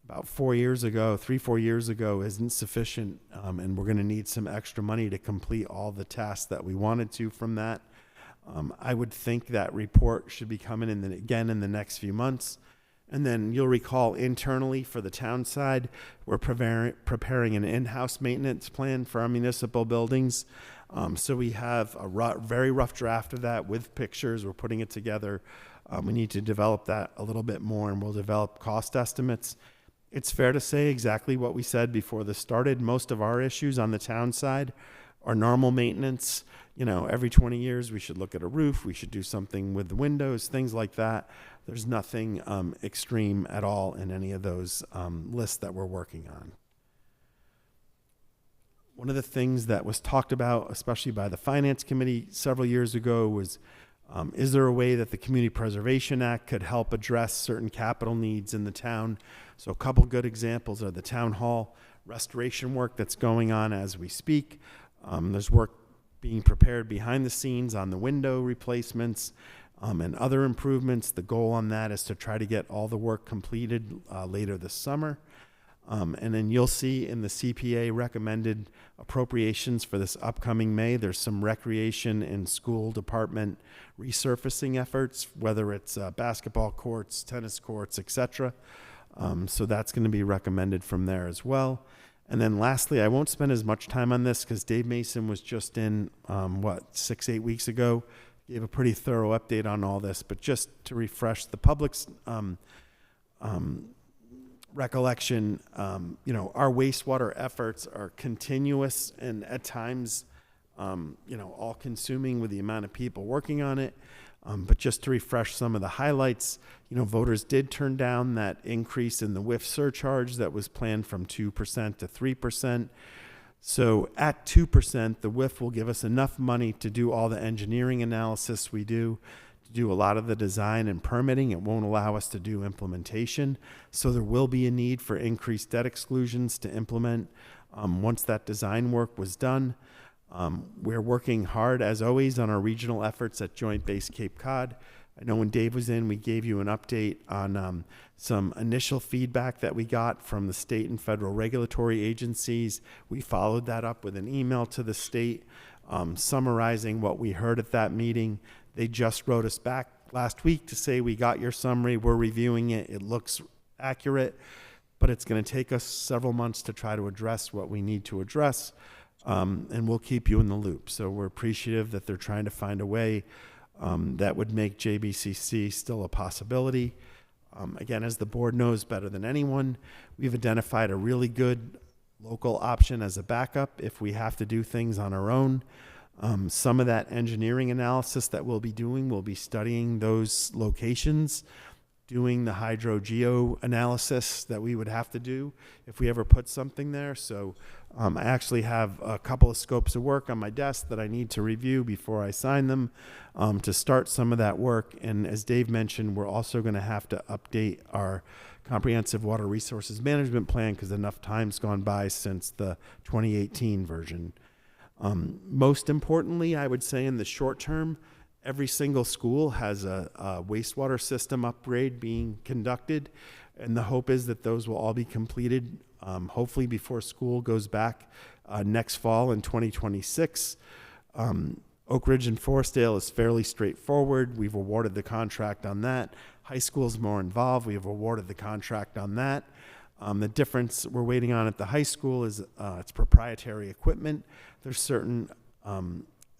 about 4 years ago, 4 years ago, isn't sufficient. And we're going to need some extra money to complete all the tasks that we wanted to from that. I would think that report should be coming in again in the next few months. And then you'll recall internally for the town side, we're preparing an in-house maintenance plan for our municipal buildings. So we have a very rough draft of that with pictures. We're putting it together. We need to develop that a little bit more, and we'll develop cost estimates. It's fair to say exactly what we said before this started. Most of our issues on the town side are normal maintenance. You know, every 20 years we should look at a roof. We should do something with the windows, things like that. There's nothing extreme at all in any of those lists that we're working on. One of the things that was talked about, especially by the Finance Committee several years ago, was is there a way that the Community Preservation Act could help address certain capital needs in the town? So a couple good examples are the town hall restoration work that's going on as we speak. There's work being prepared behind the scenes on the window replacements and other improvements. The goal on that is to try to get all the work completed later this summer. And then you'll see in the CPA recommended appropriations for this upcoming May, there's some recreation and school department resurfacing efforts, whether it's basketball courts, tennis courts, etc. So that's going to be recommended from there as well. And then lastly, I won't spend as much time on this because Dave Mason was just in, 6-8 weeks ago, gave a pretty thorough update on all this, but just to refresh the public's recollection, our wastewater efforts are continuous and at times, all consuming with the amount of people working on it. But just to refresh some of the highlights, voters did turn down that increase in the WIF surcharge that was planned from 2% to 3%. So at 2%, the WIF will give us enough money to do all the engineering analysis we do, to to do a lot of the design and permitting. It won't allow us to do implementation. So there will be a need for increased debt exclusions to implement once that design work was done. We're working hard, as always, on our regional efforts at Joint Base Cape Cod. I know when Dave was in, we gave you an update on some initial feedback that we got from the state and federal regulatory agencies. We followed that up with an email to the state summarizing what we heard at that meeting. They just wrote us back last week to say, we got your summary, we're reviewing it, it looks accurate, but it's going to take us several months to try to address what we need to address, and we'll keep you in the loop. So we're appreciative that they're trying to find a way that would make JBCC still a possibility. Again, as the board knows better than anyone, we've identified a really good local option as a backup if we have to do things on our own. Some of that engineering analysis that we'll be doing, we'll be studying those locations, doing the hydro-geo analysis that we would have to do if we ever put something there. So I actually have a couple of scopes of work on my desk that I need to review before I sign them to start some of that work. And as Dave mentioned, we're also going to have to update our comprehensive water resources management plan because enough time's gone by since the 2018 version. Most importantly, I would say in the short term, every single school has a wastewater system upgrade being conducted, and the hope is that those will all be completed hopefully before school goes back next fall in 2026. Oak Ridge and Forestdale is fairly straightforward. We've awarded the contract on that. High school's more involved. We have awarded the contract on that. The difference we're waiting on at the high school is it's proprietary equipment. There's certain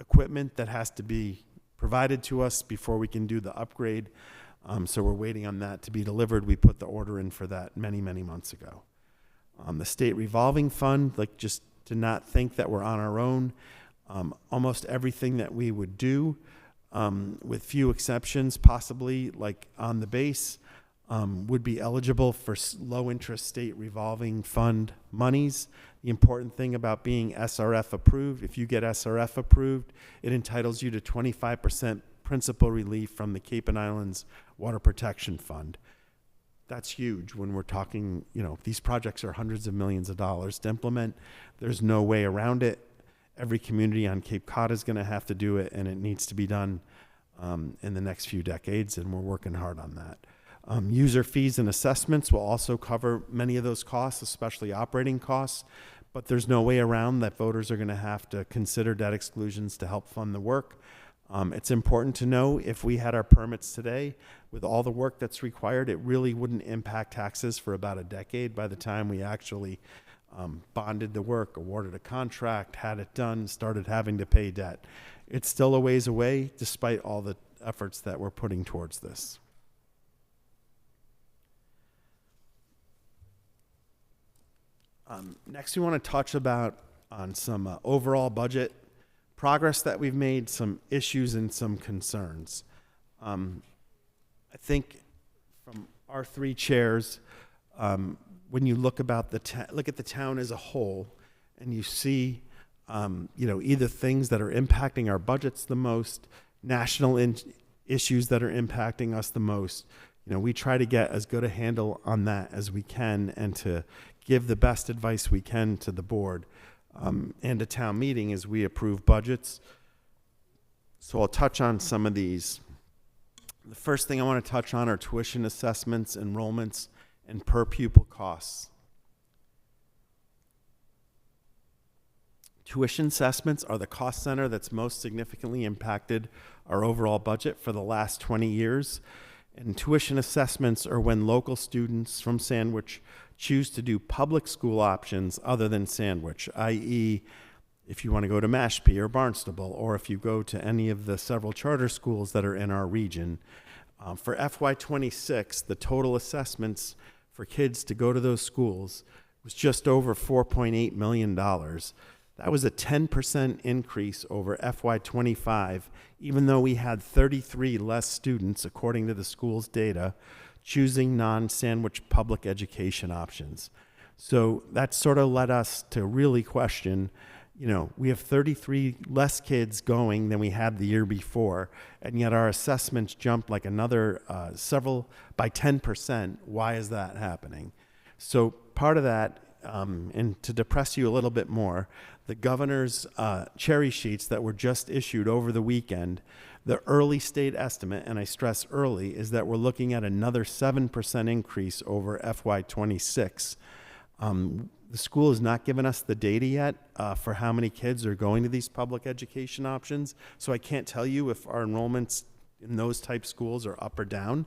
equipment that has to be provided to us before we can do the upgrade. So we're waiting on that to be delivered. We put the order in for that many, many months ago. The state revolving fund, like just to not think that we're on our own. Almost everything that we would do, with few exceptions, possibly like on the base, would be eligible for low interest state revolving fund monies. The important thing about being SRF approved, if you get SRF approved, it entitles you to 25% principal relief from the Cape and Islands Water Protection Fund. That's huge when we're talking, these projects are hundreds of millions of dollars to implement. There's no way around it. Every community on Cape Cod is going to have to do it, and it needs to be done in the next few decades, and we're working hard on that. User fees and assessments will also cover many of those costs, especially operating costs, but there's no way around that voters are going to have to consider debt exclusions to help fund the work. It's important to know if we had our permits today, with all the work that's required, it really wouldn't impact taxes for about a decade by the time we actually bonded the work, awarded a contract, had it done, started having to pay debt. It's still a ways away, despite all the efforts that we're putting towards this. Next, we want to touch on some overall budget progress that we've made, some issues and some concerns. I think from our three chairs, when you look at the town as a whole, and you see, either things that are impacting our budgets the most, national issues that are impacting us the most, we try to get as good a handle on that as we can, and to give the best advice we can to the board and a town meeting as we approve budgets. So I'll touch on some of these. The first thing I want to touch on are tuition assessments, enrollments, and per pupil costs. Tuition assessments are the cost center that's most significantly impacted our overall budget for the last 20 years. And tuition assessments are when local students from Sandwich choose to do public school options other than Sandwich, i.e., if you want to go to Mashpee or Barnstable, or if you go to any of the several charter schools that are in our region. For FY26, the total assessments for kids to go to those schools was just over $4.8 million. That was a 10% increase over FY25, even though we had 33 less students, according to the school's data, choosing non-Sandwich public education options. So that sort of led us to really question, you know, we have 33 less kids going than we had the year before, and yet our assessments jumped like another several by 10%. Why is that happening? So part of that, and to depress you a little bit more, the governor's cherry sheets that were just issued over the weekend, the early state estimate, and I stress early, is that we're looking at another 7% increase over FY26. The school has not given us the data yet for how many kids are going to these public education options, so I can't tell you if our enrollments in those type schools are up or down.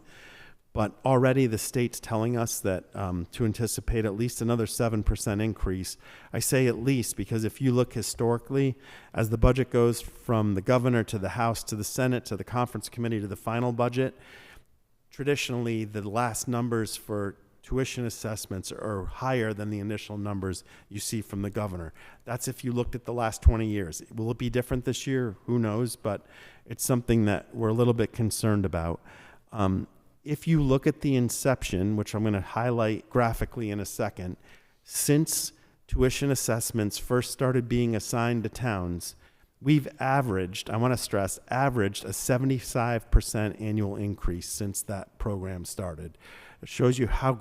But already the state's telling us that to anticipate at least another 7% increase. I say at least because if you look historically, as the budget goes from the governor to the House to the Senate to the conference committee to the final budget, traditionally the last numbers for tuition assessments are higher than the initial numbers you see from the governor. That's if you looked at the last 20 years. Will it be different this year? Who knows? But it's something that we're a little bit concerned about. If you look at the inception, which I'm going to highlight graphically in a second, since tuition assessments first started being assigned to towns, we've averaged, I want to stress, averaged a 75% annual increase since that program started. It shows you how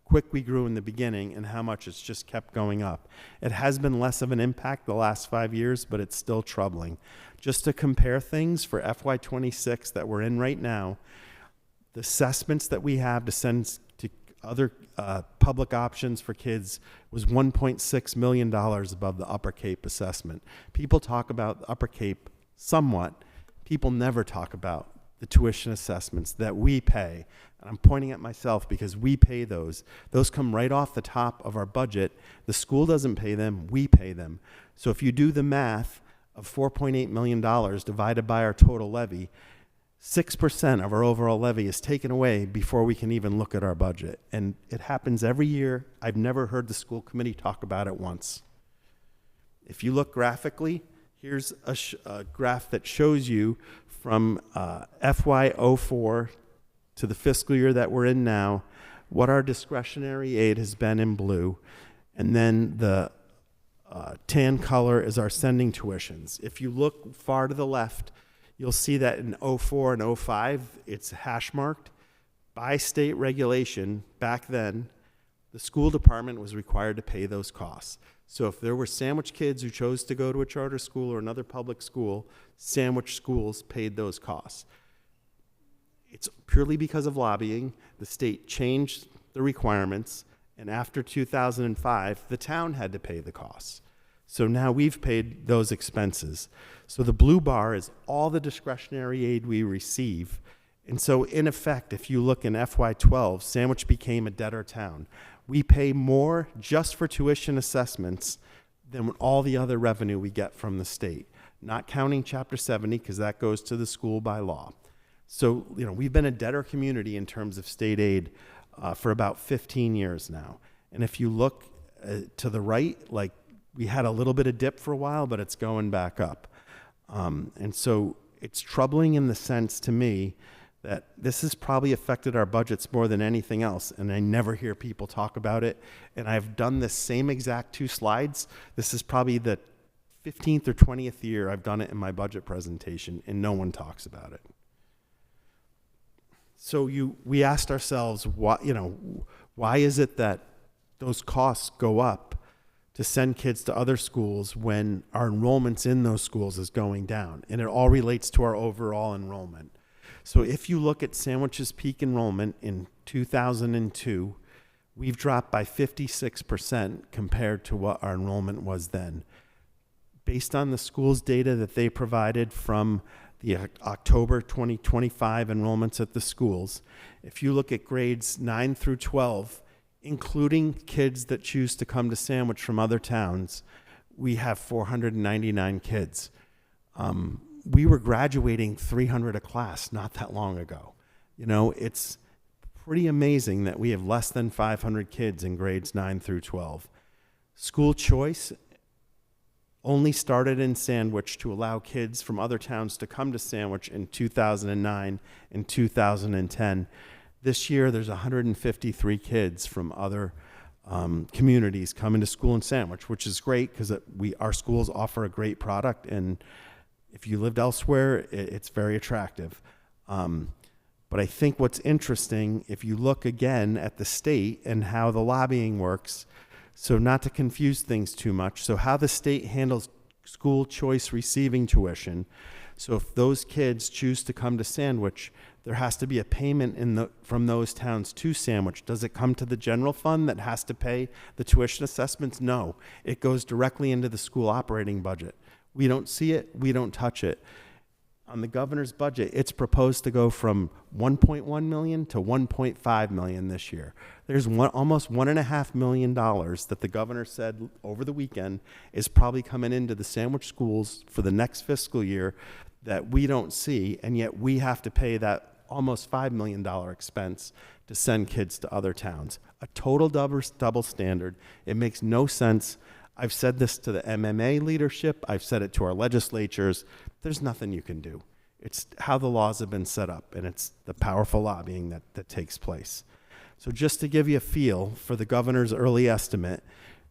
quick we grew in the beginning and how much it's just kept going up. It has been less of an impact the last 5 years, but it's still troubling. Just to compare things for FY26 that we're in right now, the assessments that we have to send to other public options for kids was $1.6 million above the Upper Cape assessment. People talk about the Upper Cape somewhat. People never talk about the tuition assessments that we pay. And I'm pointing at myself because we pay those. Those come right off the top of our budget. The school doesn't pay them, we pay them. So if you do the math of $4.8 million divided by our total levy, 6% of our overall levy is taken away before we can even look at our budget. And it happens every year. I've never heard the school committee talk about it once. If you look graphically, here's a graph that shows you from FY04 to the fiscal year that we're in now, what our discretionary aid has been in blue. And then the tan color is our sending tuitions. If you look far to the left, you'll see that in 04 and 05, it's hash marked. By state regulation, back then, the school department was required to pay those costs. So if there were sandwich kids who chose to go to a charter school or another public school, sandwich schools paid those costs. It's purely because of lobbying. The state changed the requirements, and after 2005, the town had to pay the costs. So now we've paid those expenses. So the blue bar is all the discretionary aid we receive. And so in effect, if you look in FY12, Sandwich became a debtor town. We pay more just for tuition assessments than all the other revenue we get from the state, not counting Chapter 70 because that goes to the school by law. So, you know, we've been a debtor community in terms of state aid for about 15 years now. And if you look to the right, like we had a little bit of dip for a while, but it's going back up. And so it's troubling in the sense to me that this has probably affected our budgets more than anything else, and I never hear people talk about it. And I've done this same exact 2 slides. This is probably the 15th or 20th year I've done it in my budget presentation, and no one talks about it. So we asked ourselves, why is it that those costs go up to send kids to other schools when our enrollments in those schools is going down? And it all relates to our overall enrollment. So if you look at Sandwich's peak enrollment in 2002, we've dropped by 56% compared to what our enrollment was then. Based on the school's data that they provided from the October 2025 enrollments at the schools, if you look at grades 9 through 12, including kids that choose to come to Sandwich from other towns, we have 499 kids. We were graduating 300 a class not that long ago. You know, it's pretty amazing that we have less than 500 kids in grades 9 through 12. School choice only started in Sandwich to allow kids from other towns to come to Sandwich in 2009 and 2010. This year, there's 153 kids from other communities come into school in Sandwich, which is great because our schools offer a great product, and if you lived elsewhere, it's very attractive. But I think what's interesting, if you look again at the state and how the lobbying works, so not to confuse things too much, so how the state handles school choice receiving tuition. So if those kids choose to come to Sandwich, there has to be a payment from those towns to Sandwich. Does it come to the general fund that has to pay the tuition assessments? No, it goes directly into the school operating budget. We don't see it, we don't touch it. On the governor's budget, it's proposed to go from 1.1 million to 1.5 million this year. There's almost $1.5 million that the governor said over the weekend is probably coming into the Sandwich schools for the next fiscal year that we don't see, and yet we have to pay that almost $5 million expense to send kids to other towns. A total double standard. It makes no sense. I've said this to the MMA leadership. I've said it to our legislatures. There's nothing you can do. It's how the laws have been set up, and it's the powerful lobbying that takes place. So just to give you a feel for the governor's early estimate,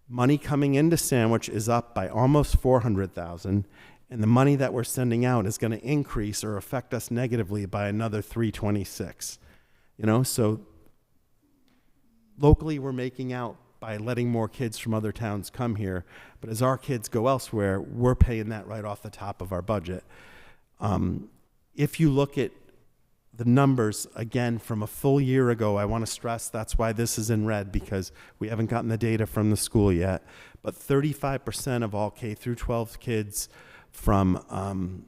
money coming into Sandwich is up by almost $400,000, and the money that we're sending out is going to increase or affect us negatively by another $326. So locally we're making out by letting more kids from other towns come here. But as our kids go elsewhere, we're paying that right off the top of our budget. If you look at the numbers, again, from a full year ago, I want to stress that's why this is in red, because we haven't gotten the data from the school yet. But 35% of all K through 12 kids from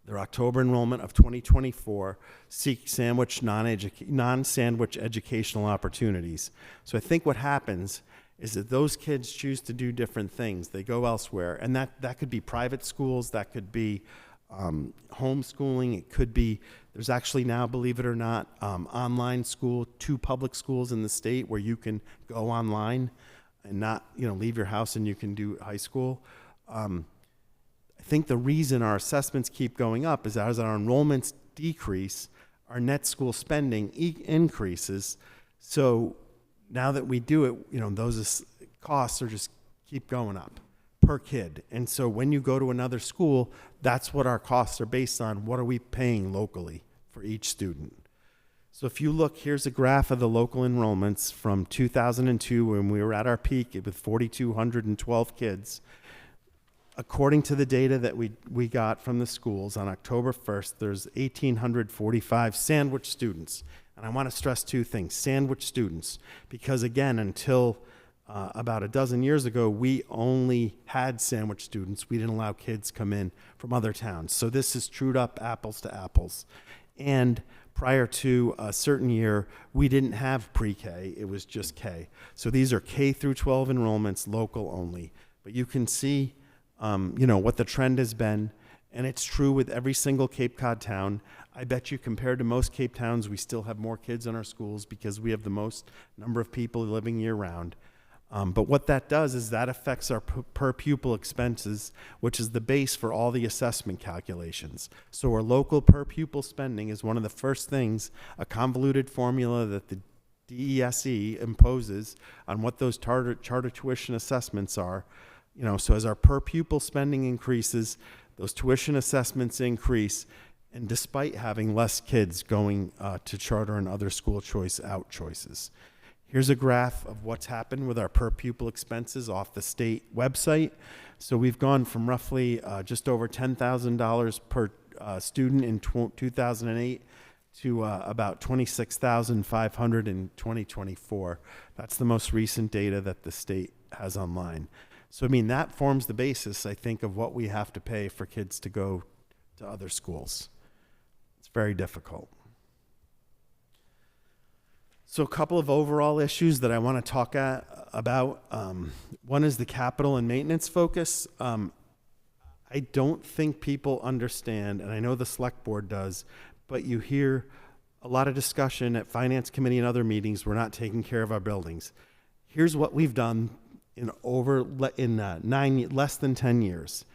their October enrollment of 2024 seek Sandwich non-Sandwich educational opportunities. So I think what happens is that those kids choose to do different things. They go elsewhere, and that could be private schools, that could be homeschooling, it could be, there's actually now, believe it or not, online school, 2 public schools in the state where you can go online and not, leave your house and you can do high school. I think the reason our assessments keep going up is as our enrollments decrease, our net school spending increases. So now that we do it, those costs are just keep going up per kid. And so when you go to another school, that's what our costs are based on. What are we paying locally for each student? So if you look, here's a graph of the local enrollments from 2002 when we were at our peak with 4,212 kids. According to the data that we got from the schools on October 1st, there's 1,845 Sandwich students. And I want to stress 2 things, Sandwich students, because again, until about a dozen years ago, we only had Sandwich students. We didn't allow kids come in from other towns. So this is trued up apples to apples. And prior to a certain year, we didn't have pre-K, it was just K. So these are K through 12 enrollments, local only. But you can see what the trend has been, and it's true with every single Cape Cod town. I bet you compared to most Cape towns, we still have more kids in our schools because we have the most number of people living year-round. But what that does is that affects our per pupil expenses, which is the base for all the assessment calculations. So our local per pupil spending is one of the first things, a convoluted formula that the DESE imposes on what those charter tuition assessments are. So as our per pupil spending increases, those tuition assessments increase, and despite having less kids going to charter and other school choice out choices. Here's a graph of what's happened with our per pupil expenses off the state website. So we've gone from roughly just over $10,000 per student in 2008 to about $26,500 in 2024. That's the most recent data that the state has online. So, that forms the basis, I think, of what we have to pay for kids to go to other schools. It's very difficult. So a couple of overall issues that I want to talk about. One is the capital and maintenance focus. I don't think people understand, and I know the select board does, but you hear a lot of discussion at finance committee and other meetings, we're not taking care of our buildings. Here's what we've done in less than 10 years.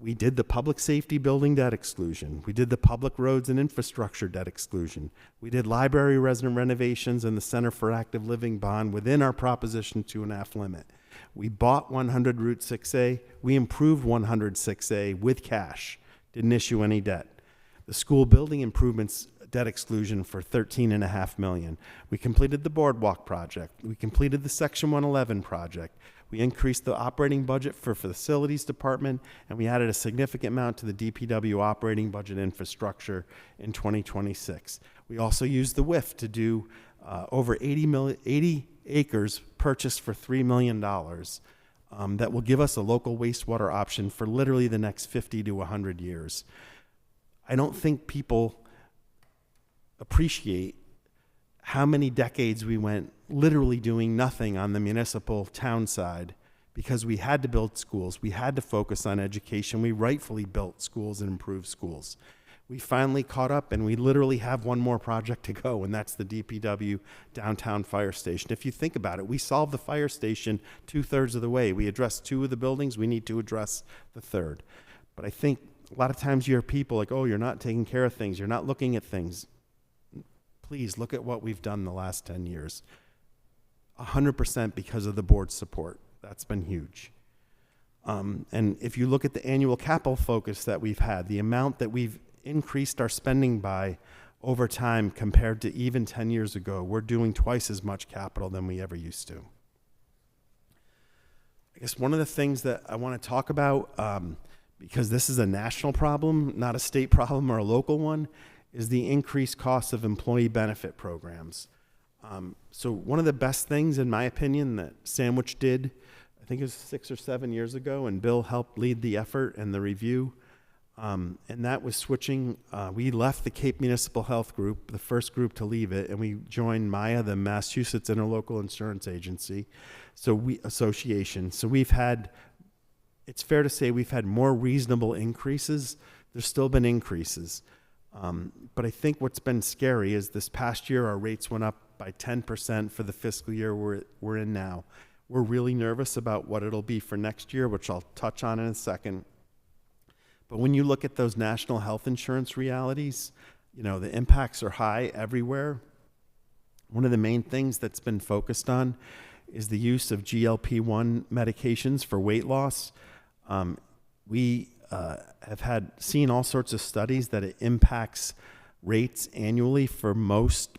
We did the public safety building debt exclusion. We did the public roads and infrastructure debt exclusion. We did library resident renovations and the Center for Active Living bond within our Proposition 2.5 limit. We bought 100 Route 6A. We improved 100 6A with cash. Didn't issue any debt. The school building improvements debt exclusion for $13.5 million. We completed the boardwalk project. We completed the Section 111 project. We increased the operating budget for facilities department, and we added a significant amount to the DPW operating budget infrastructure in 2026. We also used the WIF to do over 80 acres purchased for $3 million that will give us a local wastewater option for literally the next 50 to 100 years. I don't think people appreciate how many decades we went literally doing nothing on the municipal town side because we had to build schools. We had to focus on education. We rightfully built schools and improved schools. We finally caught up, and we literally have one more project to go, and that's the DPW downtown fire station. If you think about it, we solved the fire station 2/3 of the way. We addressed 2 of the buildings. We need to address the 3rd. But I think a lot of times you hear people like, oh, you're not taking care of things. You're not looking at things. Please look at what we've done the last 10 years. 100% because of the board's support. That's been huge. And if you look at the annual capital focus that we've had, the amount that we've increased our spending by over time compared to even 10 years ago, we're doing twice as much capital than we ever used to. I guess one of the things that I want to talk about, because this is a national problem, not a state problem or a local one, is the increased cost of employee benefit programs. So one of the best things, in my opinion, that Sandwich did, I think it was 6 or 7 years ago, and Bill helped lead the effort and the review, and that was switching. We left the Cape Municipal Health Group, the first group to leave it, and we joined MIA, the Massachusetts Interlocal Insurance Agency, association. So we've had, it's fair to say we've had more reasonable increases. There's still been increases. But I think what's been scary is this past year, our rates went up by 10% for the fiscal year we're in now. We're really nervous about what it'll be for next year, which I'll touch on in a second. But when you look at those national health insurance realities, you know, the impacts are high everywhere. One of the main things that's been focused on is the use of GLP-1 medications for weight loss. We have seen all sorts of studies that it impacts rates annually for most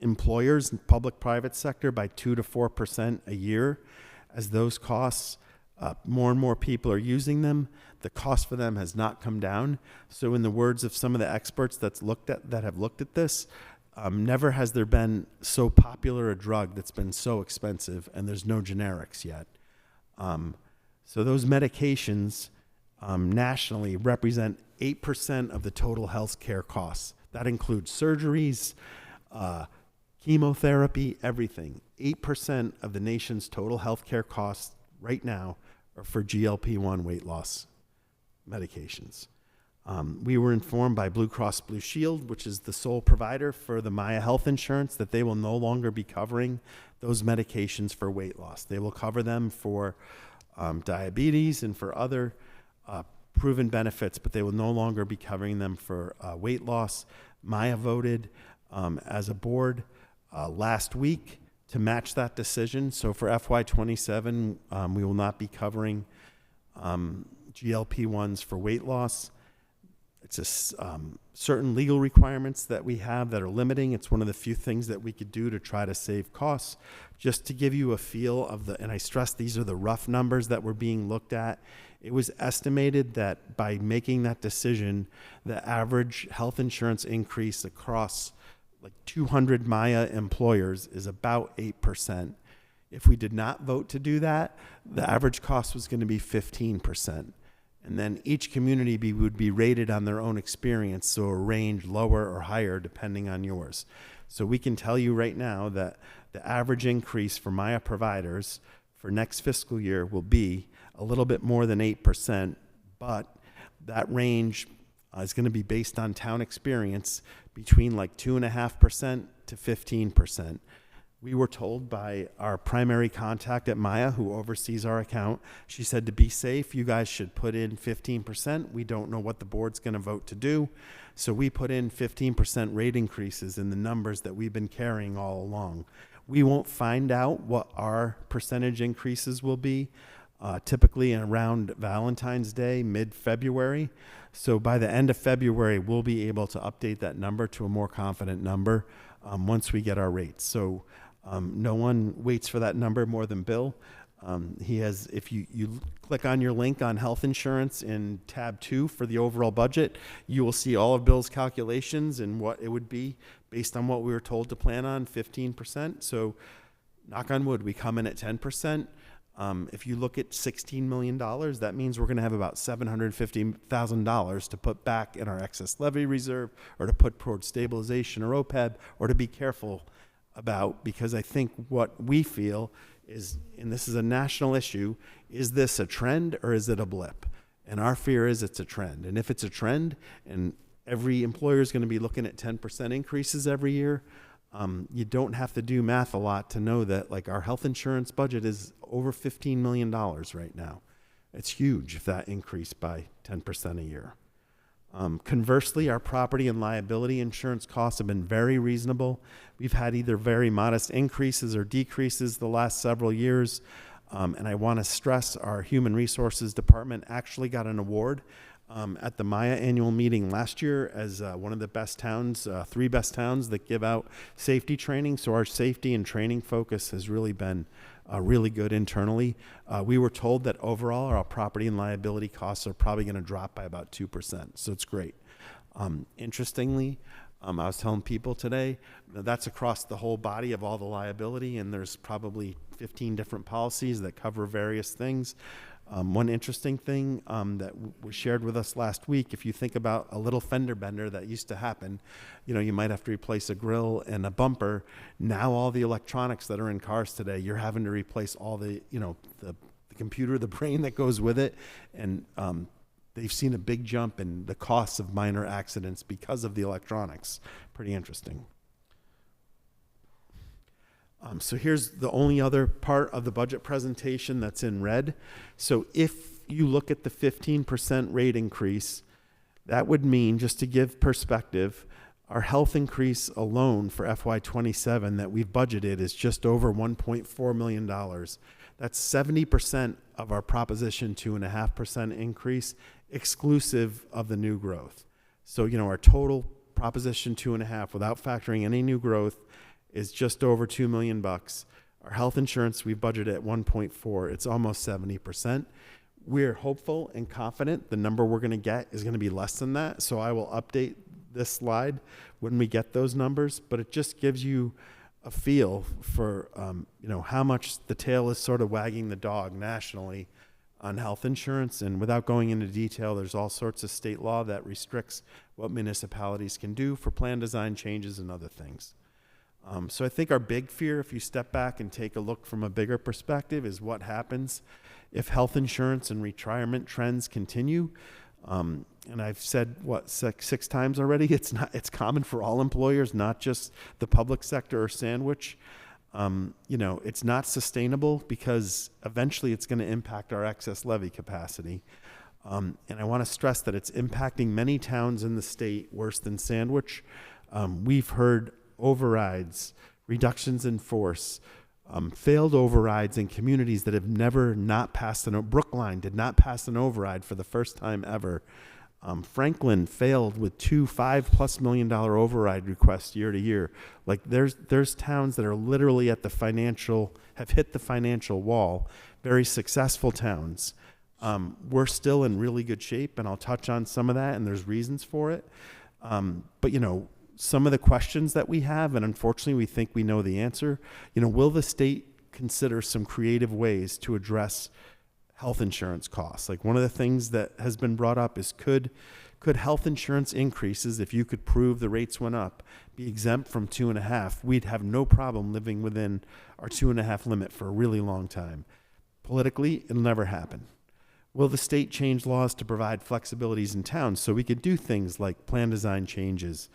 employers in public-private sector by 2 to 4% a year. As those costs, more and more people are using them, the cost for them has not come down. So in the words of some of the experts that have looked at this, never has there been so popular a drug that's been so expensive, and there's no generics yet. So those medications nationally represent 8% of the total health care costs. That includes surgeries, chemotherapy, everything. 8% of the nation's total health care costs right now are for GLP-1 weight loss medications. We were informed by Blue Cross Blue Shield, which is the sole provider for the Maya Health Insurance, that they will no longer be covering those medications for weight loss. They will cover them for diabetes and for other proven benefits, but they will no longer be covering them for weight loss. Maya voted as a board last week to match that decision. So for FY27, we will not be covering GLP-1s for weight loss. It's just certain legal requirements that we have that are limiting. It's one of the few things that we could do to try to save costs. Just to give you a feel of and I stress these are the rough numbers that were being looked at. It was estimated that by making that decision, the average health insurance increase across like 200 Maya employers is about 8%. If we did not vote to do that, the average cost was going to be 15%. And then each community would be rated on their own experience, so a range lower or higher depending on yours. So we can tell you right now that the average increase for Maya providers for next fiscal year will be a little bit more than 8%, but that range is going to be based on town experience between like 2.5% to 15%. We were told by our primary contact at Maya, who oversees our account, she said to be safe, you guys should put in 15%. We don't know what the board's going to vote to do. So we put in 15% rate increases in the numbers that we've been carrying all along. We won't find out what our percentage increases will be, typically around Valentine's Day, mid-February. So by the end of February, we'll be able to update that number to a more confident number once we get our rates. So no one waits for that number more than Bill. He has, if you click on your link on health insurance in tab 2 for the overall budget, you will see all of Bill's calculations and what it would be based on what we were told to plan on, 15%. So knock on wood, we come in at 10%. If you look at $16 million, that means we're going to have about $750,000 to put back in our excess levy reserve, or to put toward stabilization or OPEB, or to be careful about, because I think what we feel is, and this is a national issue, is this a trend or is it a blip? And our fear is it's a trend. And if it's a trend and every employer is going to be looking at 10% increases every year, you don't have to do math a lot to know that, like, our health insurance budget is over $15 million right now. It's huge if that increased by 10% a year. Conversely, our property and liability insurance costs have been very reasonable. We've had either very modest increases or decreases the last several years. And I want to stress our Human Resources Department actually got an award at the Maya annual meeting last year as one of the best towns, 3 best towns that give out safety training. So our safety and training focus has really been really good internally. We were told that overall our property and liability costs are probably going to drop by about 2%. So it's great. Interestingly, I was telling people today that's across the whole body of all the liability, and there's probably 15 different policies that cover various things. One interesting thing that was shared with us last week, if you think about a little fender bender that used to happen, you might have to replace a grill and a bumper. Now all the electronics that are in cars today, you're having to replace all the computer, the brain that goes with it. And they've seen a big jump in the costs of minor accidents because of the electronics. Pretty interesting. So here's the only other part of the budget presentation that's in red. So if you look at the 15% rate increase, that would mean, just to give perspective, our health increase alone for FY27 that we've budgeted is just over $1.4 million. That's 70% of our Proposition 2.5% increase, exclusive of the new growth. So, our total Proposition 2.5 without factoring any new growth is just over $2 million. Our health insurance, we budgeted at 1.4. It's almost 70%. We're hopeful and confident the number we're going to get is going to be less than that. So I will update this slide when we get those numbers, but it just gives you a feel for, how much the tail is sort of wagging the dog nationally on health insurance. And without going into detail, there's all sorts of state law that restricts what municipalities can do for plan design changes and other things. So I think our big fear, if you step back and take a look from a bigger perspective, is what happens if health insurance and retirement trends continue. And I've said, six times already, it's common for all employers, not just the public sector or sandwich. It's not sustainable because eventually it's going to impact our excess levy capacity. And I want to stress that it's impacting many towns in the state worse than Sandwich. We've heard overrides, reductions in force, failed overrides in communities that have never not passed Brookline did not pass an override for the first time ever. Franklin failed with 2 $5+ million override requests year to year. Like there's towns that are literally have hit the financial wall, very successful towns. We're still in really good shape, and I'll touch on some of that, and there's reasons for it. But some of the questions that we have, and unfortunately we think we know the answer, will the state consider some creative ways to address health insurance costs? Like, one of the things that has been brought up is could health insurance increases, if you could prove the rates went up, be exempt from 2.5? We'd have no problem living within our 2.5 limit for a really long time. Politically, it'll never happen. Will the state change laws to provide flexibilities in towns so we could do things like plan design changes,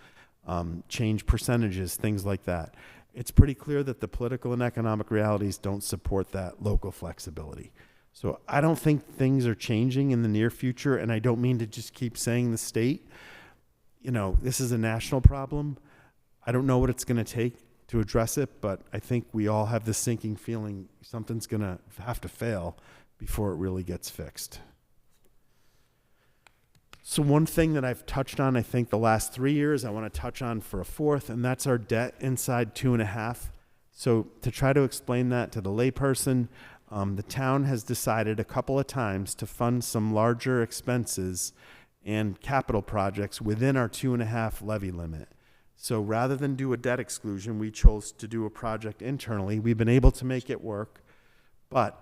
change percentages, things like that? it's pretty clear that the political and economic realities don't support that local flexibility. So I don't think things are changing in the near future, and I don't mean to just keep saying the state. You know, this is a national problem. I don't know what it's going to take to address it, but I think we all have this sinking feeling something's going to have to fail before it really gets fixed. So one thing that I've touched on, I think the last 3 years, I want to touch on for a fourth, and that's our debt inside 2.5. So to try to explain that to the layperson, the town has decided a couple of times to fund some larger expenses and capital projects within our 2.5 levy limit. So rather than do a debt exclusion, we chose to do a project internally. We've been able to make it work, but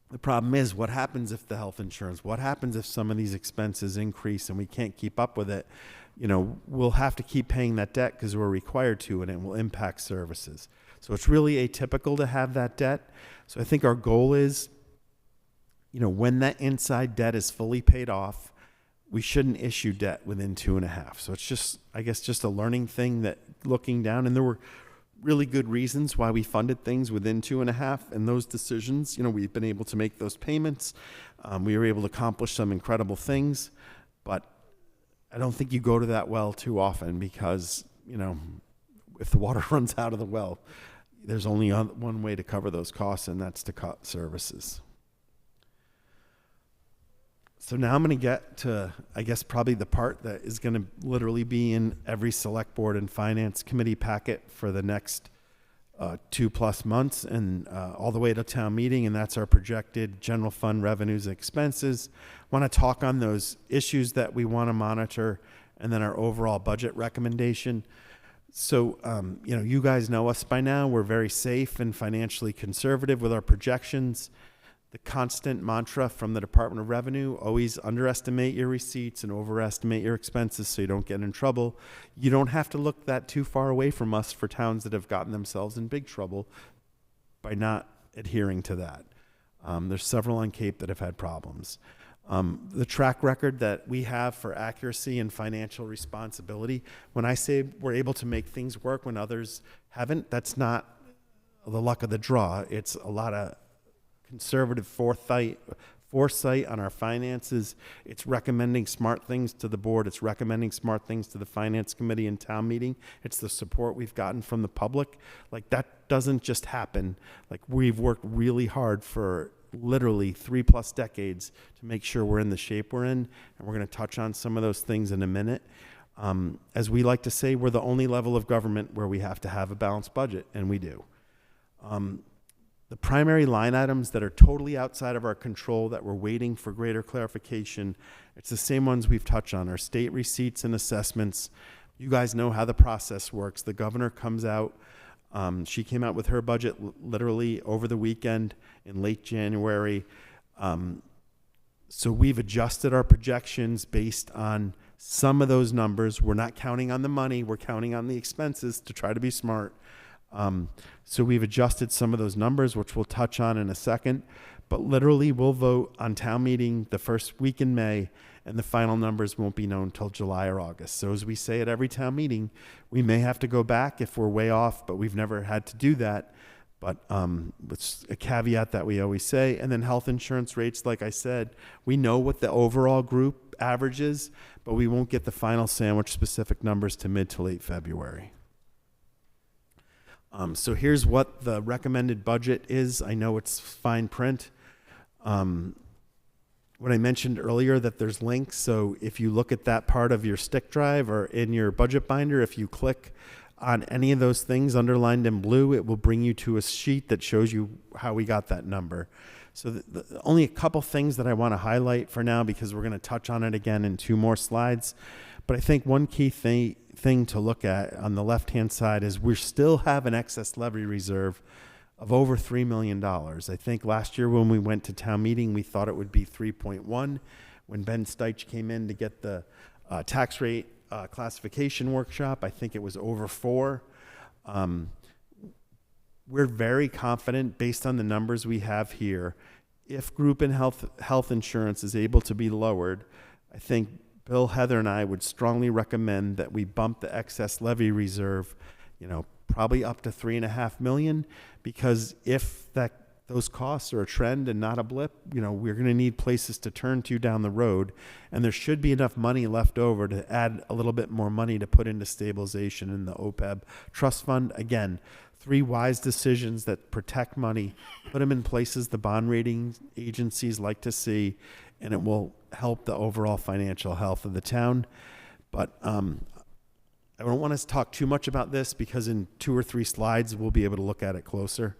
the problem is, what happens if the health insurance, what happens if some of these expenses increase and we can't keep up with it? You know, we'll have to keep paying that debt because we're required to, and it will impact services. So it's really atypical to have that debt. So I think our goal is, you know, when that inside debt is fully paid off, we shouldn't issue debt within 2.5. So it's just, I guess, just a learning thing that looking down, and there were really good reasons why we funded things within 2.5, and those decisions, you know, we've been able to make those payments. We were able to accomplish some incredible things, but I don't think you go to that well too often because, you know, if the water runs out of the well, there's only one way to cover those costs, and that's to cut services. So now I'm going to get to, I guess, probably the part that is going to literally be in every select board and finance committee packet for the next 2+ months and all the way to town meeting, and that's our projected general fund revenues and expenses. I want to talk on those issues that we want to monitor and then our overall budget recommendation. So, you know, you guys know us by now. We're very safe and financially conservative with our projections. The constant mantra from the Department of Revenue, always underestimate your receipts and overestimate your expenses so you don't get in trouble. You don't have to look that too far away from us for towns that have gotten themselves in big trouble by not adhering to that. There's several on Cape that have had problems. The track record that we have for accuracy and financial responsibility, when I say we're able to make things work when others haven't, that's not the luck of the draw. It's a lot of conservative foresight on our finances. It's recommending smart things to the board. It's recommending smart things to the finance committee and town meeting. It's the support we've gotten from the public. Like, that doesn't just happen. Like, we've worked really hard for literally 3+ decades to make sure we're in the shape we're in, and we're going to touch on some of those things in a minute. As we like to say, we're the only level of government where we have to have a balanced budget, and we do. The primary line items that are totally outside of our control that we're waiting for greater clarification, it's the same ones we've touched on, our state receipts and assessments. You guys know how the process works. The governor comes out. She came out with her budget literally over the weekend in late January. So we've adjusted our projections based on some of those numbers. We're not counting on the money. We're counting on the expenses to try to be smart. So we've adjusted some of those numbers, which we'll touch on in a second, but literally we'll vote on town meeting the first week in May, and the final numbers won't be known until July or August. So as we say at every town meeting, we may have to go back if we're way off, but we've never had to do that. But it's a caveat that we always say. And then health insurance rates, like I said, we know what the overall group average is, but we won't get the final sandwich specific numbers to mid to late February. So here's what the recommended budget is. I know it's fine print. What I mentioned earlier, that there's links. So if you look at that part of your stick drive or in your budget binder, if you click on any of those things underlined in blue, it will bring you to a sheet that shows you how we got that number. So only a couple things that I want to highlight for now, because we're going to touch on it again in 2 more slides. But I think one key thing to look at on the left-hand side is we still have an excess levy reserve of over $3 million. I think last year when we went to town meeting, we thought it would be 3.1. When Ben Steich came in to get the tax rate classification workshop, I think it was over 4. We're very confident, based on the numbers we have here, if group and health insurance is able to be lowered, I think Bill, Heather, and I would strongly recommend that we bump the excess levy reserve, probably up to 3.5 million, because if those costs are a trend and not a blip, we're going to need places to turn to down the road, and there should be enough money left over to add a little bit more money to put into stabilization in the OPEB trust fund. Again, 3 wise decisions that protect money, put them in places the bond rating agencies like to see, and it will help the overall financial health of the town. But I don't want to talk too much about this, because in 2 or 3 slides, we'll be able to look at it closer.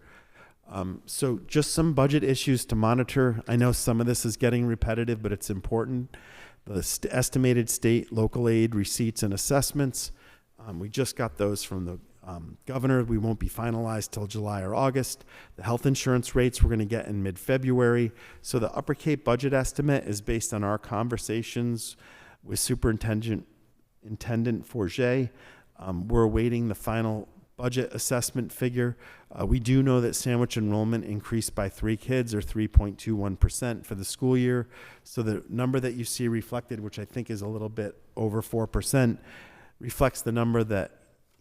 So just some budget issues to monitor. I know some of this is getting repetitive, but it's important. The estimated state, local aid receipts and assessments. We just got those from the governor. We won't be finalized till July or August. The health insurance rates we're going to get in mid-February. So the Upper Cape budget estimate is based on our conversations with Superintendent Forget. We're awaiting the final budget assessment figure. We do know that Sandwich enrollment increased by 3 kids, or 3.21% for the school year. So the number that you see reflected, which I think is a little bit over 4%, reflects the number that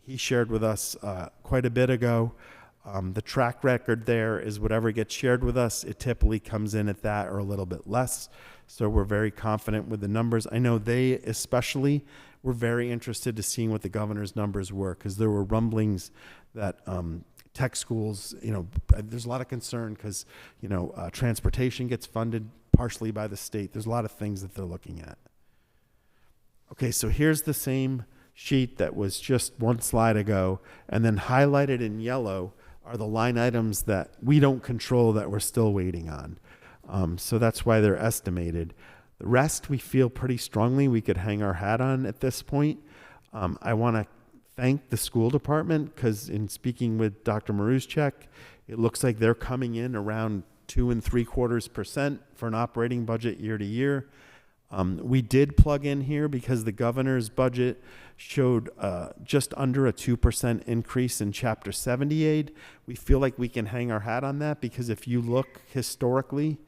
he shared with us quite a bit ago. The track record there is whatever gets shared with us, it typically comes in at that or a little bit less. So we're very confident with the numbers. I know they especially were very interested to seeing what the governor's numbers were, because there were rumblings that tech schools, there's a lot of concern because, transportation gets funded partially by the state. There's a lot of things that they're looking at. Okay, so here's the same sheet that was just 1 slide ago, and then highlighted in yellow are the line items that we don't control that we're still waiting on. So that's why they're estimated. The rest we feel pretty strongly we could hang our hat on at this point. I want to thank the school department, because in speaking with Dr. Maruschek, it looks like they're coming in around 2 3/4% for an operating budget year to year. We did plug in here because the governor's budget showed just under a 2% increase in Chapter 70 aid. We feel like we can hang our hat on that, because if you look historically,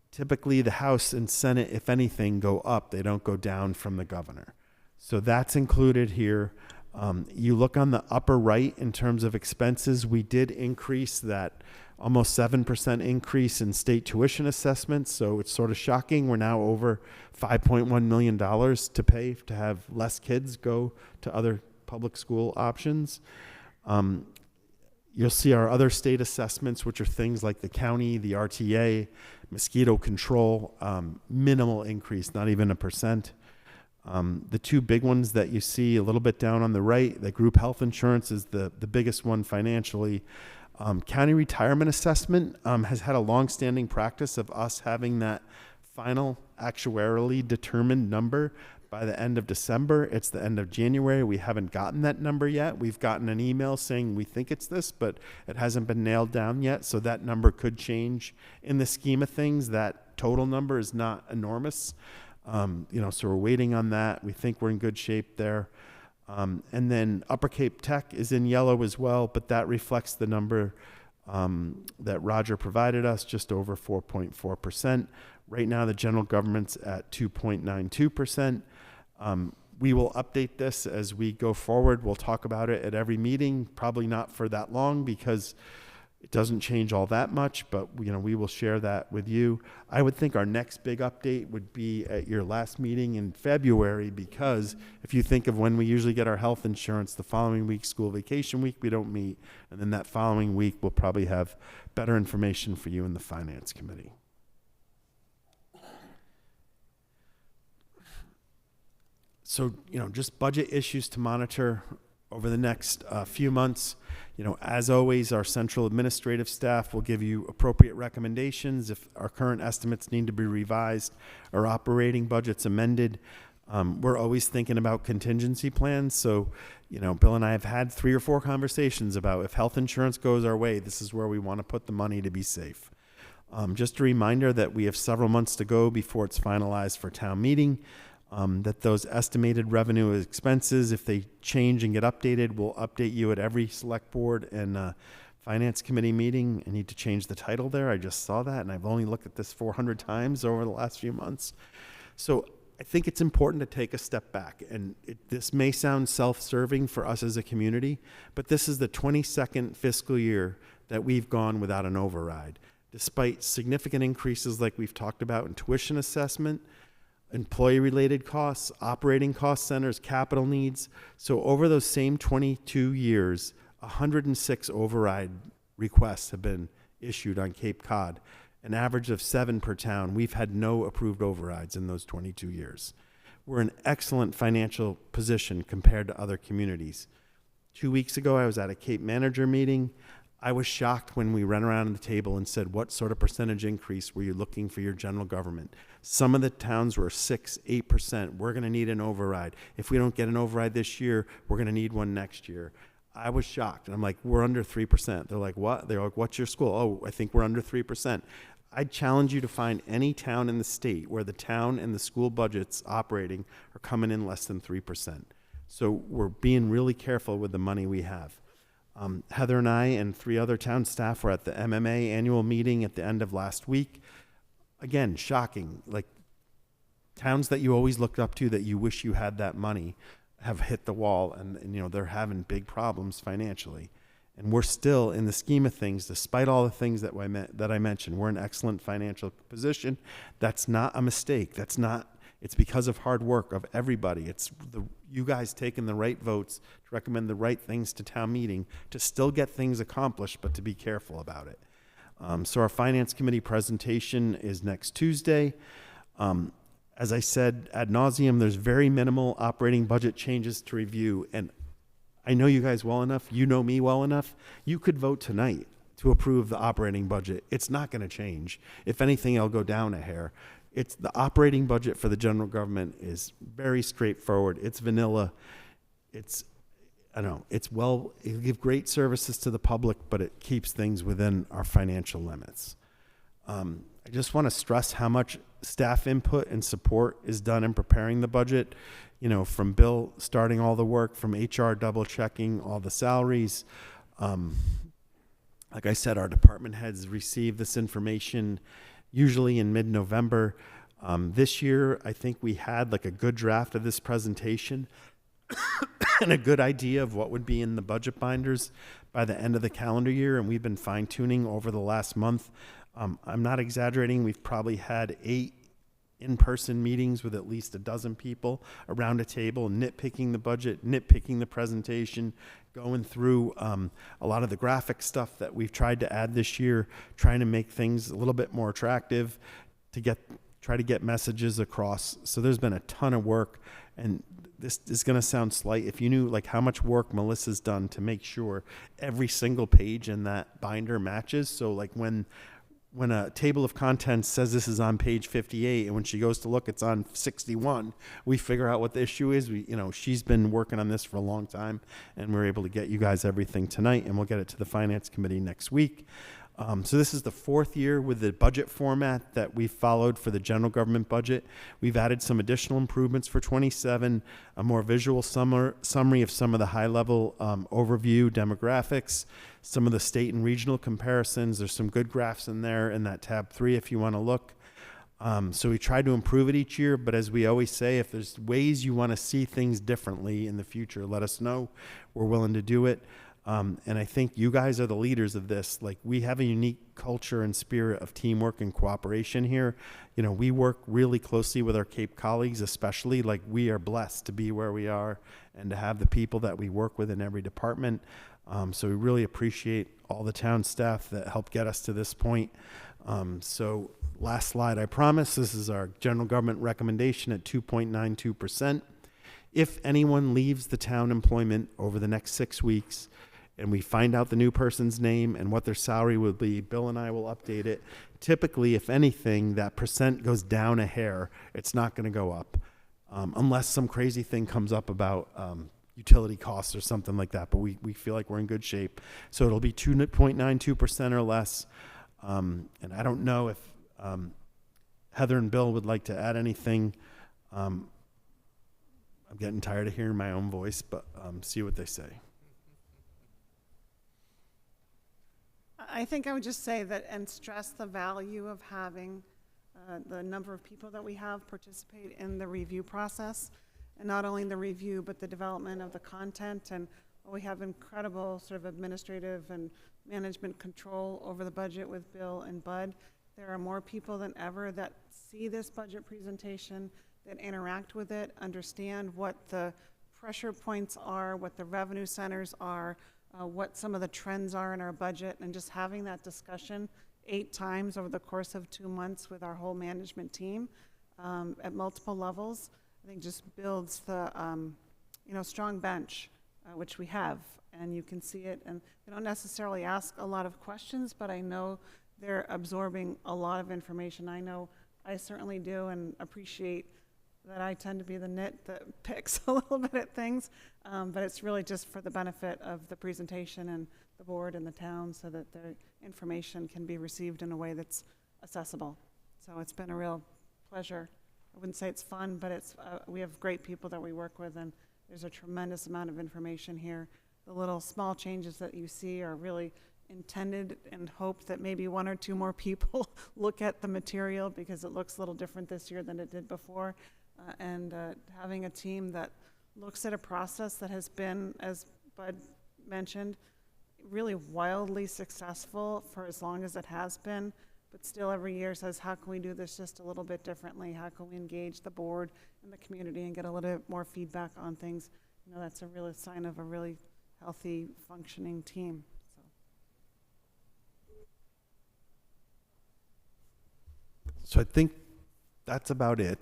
typically the House and Senate, if anything, go up. They don't go down from the governor. So that's included here. You look on the upper right in terms of expenses, we did increase that almost 7% increase in state tuition assessments. So it's sort of shocking. We're now over $5.1 million to pay to have less kids go to other public school options. You'll see our other state assessments, which are things like the county, the RTA, mosquito control, minimal increase, not even 1%. The 2 big ones that you see a little bit down on the right, the group health insurance is the biggest one financially. County retirement assessment has had a long-standing practice of us having that final actuarially determined number by the end of December. It's the end of January. We haven't gotten that number yet. We've gotten an email saying we think it's this, but it hasn't been nailed down yet. So that number could change. In the scheme of things, that total number is not enormous. So we're waiting on that. We think we're in good shape there. And then Upper Cape Tech is in yellow as well, but that reflects the number that Roger provided us, just over 4.4%. Right now, the general government's at 2.92%. We will update this as we go forward. We'll talk about it at every meeting, probably not for that long because it doesn't change all that much, but we will share that with you. I would think our next big update would be at your last meeting in February, because if you think of when we usually get our health insurance, the following week, school vacation week, we don't meet. And then that following week, we'll probably have better information for you in the Finance Committee. So, just budget issues to monitor over the next few months. As always, our central administrative staff will give you appropriate recommendations if our current estimates need to be revised or operating budgets amended. We're always thinking about contingency plans. So, Bill and I have had 3 or 4 conversations about if health insurance goes our way, this is where we want to put the money to be safe. Just a reminder that we have several months to go before it's finalized for town meeting. That those estimated revenue expenses, if they change and get updated, we'll update you at every select board and finance committee meeting. I need to change the title there. I just saw that, and I've only looked at this 400 times over the last few months. So I think it's important to take a step back, and this may sound self-serving for us as a community, but this is the 22nd fiscal year that we've gone without an override, despite significant increases like we've talked about in tuition assessment, employee-related costs, operating cost centers, capital needs. So over those same 22 years, 106 override requests have been issued on Cape Cod, an average of 7 per town. We've had no approved overrides in those 22 years. We're in excellent financial position compared to other communities. 2 weeks ago, I was at a Cape manager meeting. I was shocked when we ran around the table and said, what sort of percentage increase were you looking for your general government? Some of the towns were 6, 8%. We're going to need an override. If we don't get an override this year, we're going to need one next year. I was shocked. And I'm like, we're under 3%. They're like, what? They're like, what's your school? Oh, I think we're under 3%. I'd challenge you to find any town in the state where the town and the school budgets operating are coming in less than 3%. So we're being really careful with the money we have. Heather and I and 3 other town staff were at the MMA annual meeting at the end of last week. Again, shocking. Like, towns that you always looked up to that you wish you had that money have hit the wall, and you know, they're having big problems financially. And we're still, in the scheme of things, despite all the things that I mentioned, we're in excellent financial position. That's not a mistake. It's because of hard work of everybody. It's you guys taking the right votes to recommend the right things to town meeting to still get things accomplished, but to be careful about it. So our finance committee presentation is next Tuesday. As I said ad nauseum, there's very minimal operating budget changes to review. And I know you guys well enough. You know me well enough. You could vote tonight to approve the operating budget. It's not going to change. If anything, it'll go down a hair. It's the operating budget for the general government is very straightforward. It's vanilla. It'll give great services to the public, but it keeps things within our financial limits. I just want to stress how much staff input and support is done in preparing the budget. You know, from Bill starting all the work, from HR double checking all the salaries. Like I said, our department heads receive this information usually in mid-November. This year, I think we had like a good draft of this presentation and a good idea of what would be in the budget binders by the end of the calendar year, and we've been fine-tuning over the last month. I'm not exaggerating. We've probably had 8 in-person meetings with at least a dozen people around a table, nitpicking the budget, nitpicking the presentation, going through a lot of the graphic stuff that we've tried to add this year, trying to make things a little bit more attractive to try to get messages across. So there's been a ton of work, and this is going to sound slight. If you knew like how much work Melissa's done to make sure every single page in that binder matches. So like when a table of contents says this is on page 58 and when she goes to look it's on 61, we figure out what the issue is. She's been working on this for a long time, and we're able to get you guys everything tonight, and we'll get it to the finance committee next week. So this is the 4th year with the budget format that we've followed for the general government budget. We've added some additional improvements for 27, a more visual summary of some of the high-level overview demographics, some of the state and regional comparisons. There's some good graphs in there in that tab 3 if you want to look. So we try to improve it each year, but as we always say, if there's ways you want to see things differently in the future, let us know. We're willing to do it. And I think you guys are the leaders of this. Like, we have a unique culture and spirit of teamwork and cooperation here. You know, we work really closely with our Cape colleagues, especially. Like, we are blessed to be where we are and to have the people that we work with in every department. So we really appreciate all the town staff that helped get us to this point. So last slide, I promise. This is our general government recommendation at 2.92%. If anyone leaves the town employment over the next 6 weeks, and we find out the new person's name and what their salary will be, Bill and I will update it. Typically, if anything, that percent goes down a hair. It's not going to go up unless some crazy thing comes up about utility costs or something like that. But we feel like we're in good shape. So it'll be 2.92% or less. And I don't know if Heather and Bill would like to add anything. I'm getting tired of hearing my own voice, but see what they say. I think I would just say that and stress the value of having the number of people that we have participate in the review process. And not only the review, but the development of the content. And we have incredible sort of administrative and management control over the budget with Bill and Bud. There are more people than ever that see this budget presentation, that interact with it, understand what the pressure points are, what the revenue centers are, what some of the trends are in our budget, and just having that discussion 8 times over the course of 2 months with our whole management team at multiple levels, I think just builds the strong bench, which we have, and you can see it. And they don't necessarily ask a lot of questions, but I know they're absorbing a lot of information. I know I certainly do, and appreciate that I tend to be the nit that picks a little bit at things, but it's really just for the benefit of the presentation and the board and the town, so that the information can be received in a way that's accessible. So it's been a real pleasure. I wouldn't say it's fun, but it's we have great people that we work with, and there's a tremendous amount of information here. The little small changes that you see are really intended and hope that maybe 1 or 2 more people look at the material, because it looks a little different this year than it did before. And having a team that looks at a process that has been, as Bud mentioned, really wildly successful for as long as it has been, but still every year says, how can we do this just a little bit differently? How can we engage the board and the community and get a little bit more feedback on things? That's a real sign of a really healthy, functioning team. So I think that's about it.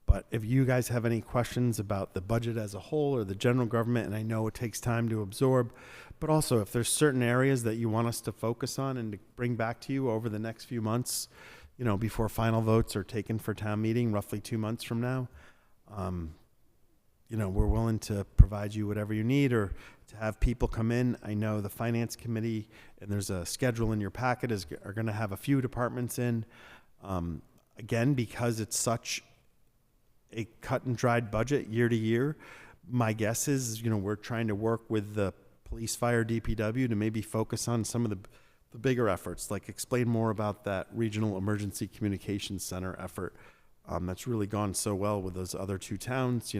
But if you guys have any questions about the budget as a whole or the general government, and I know it takes time to absorb, but also if there's certain areas that you want us to focus on and to bring back to you over the next few months, before final votes are taken for town meeting, roughly 2 months from now, we're willing to provide you whatever you need, or to have people come in. I know the finance committee, and there's a schedule in your packet, are going to have a few departments in. Again, because it's such a cut and dried budget year to year, my guess is, we're trying to work with the police, fire, DPW to maybe focus on some of the bigger efforts, like explain more about that regional emergency communications center effort that's really gone so well with those other 2 towns.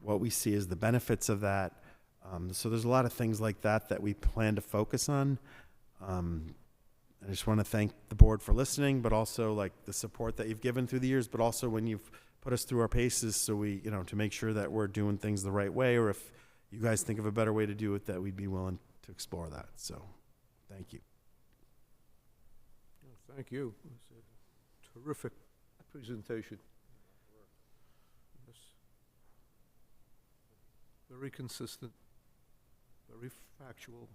What we see is the benefits of that. So there's a lot of things like that we plan to focus on. I just want to thank the board for listening, but also like the support that you've given through the years, but also when you've put us through our paces, so we, to make sure that we're doing things the right way, or if you guys think of a better way to do it, that we'd be willing to explore that. So, thank you. Thank you. It was a terrific presentation. Yes. Very consistent, very factual.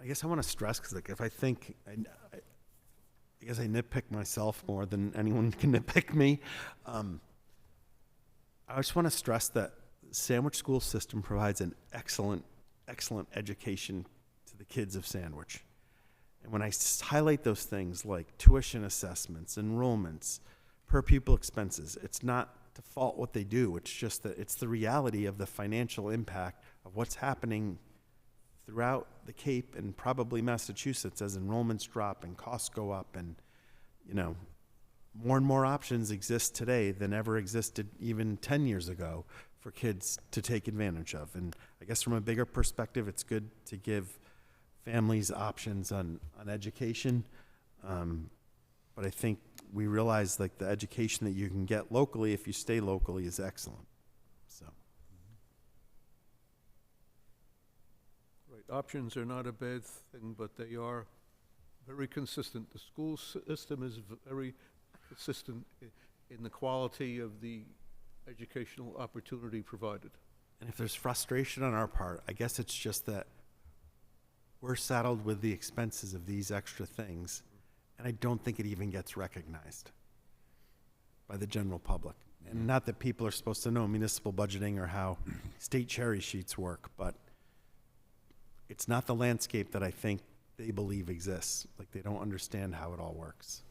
I guess I want to stress, because if I think, I guess I nitpick myself more than anyone can nitpick me. I just want to stress that the Sandwich school system provides an excellent education to the kids of Sandwich. And when I highlight those things like tuition assessments, enrollments, per pupil expenses, it's not to fault what they do. It's just that it's the reality of the financial impact of what's happening throughout the Cape and probably Massachusetts as enrollments drop and costs go up, and more and more options exist today than ever existed even 10 years ago for kids to take advantage of. And I guess from a bigger perspective, it's good to give families options on education. But I think we realize like the education that you can get locally, if you stay locally, is excellent. So. Right, options are not a bad thing, but they are very consistent. The school system is very consistent in the quality of the educational opportunity provided. And if there's frustration on our part, I guess it's just that we're saddled with the expenses of these extra things, and I don't think it even gets recognized by the general public. And not that people are supposed to know municipal budgeting or how state cherry sheets work, but it's not the landscape that I think they believe exists. Like, they don't understand how it all works.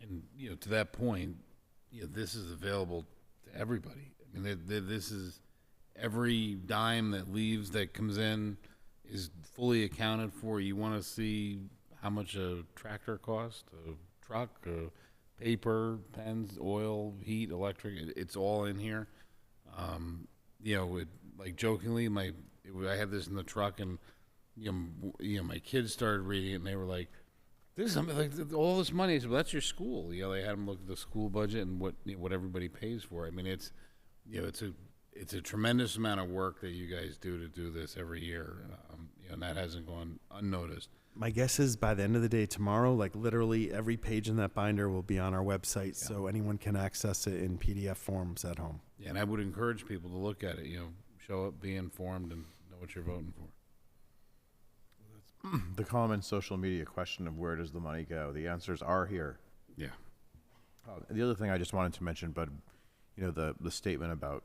And, to that point, this is available to everybody. I mean, this is every dime that leaves, that comes in, is fully accounted for. You want to see how much a tractor costs, a truck, paper, pens, oil, heat, electric, it's all in here. You know, like jokingly, I had this in the truck, and my kids started reading it, and they were like, "This is something like all this money." I said, "Well, that's your school." You know, they had them look at the school budget and what everybody pays for. I mean, it's a tremendous amount of work that you guys do to do this every year, and that hasn't gone unnoticed. My guess is by the end of the day tomorrow, like literally every page in that binder will be on our website, so anyone can access it in PDF forms at home. Yeah, and I would encourage people to look at it. Show up, be informed, and know what you're voting for. The common social media question of where does the money go? The answers are here. Yeah. The other thing I just wanted to mention, but the statement about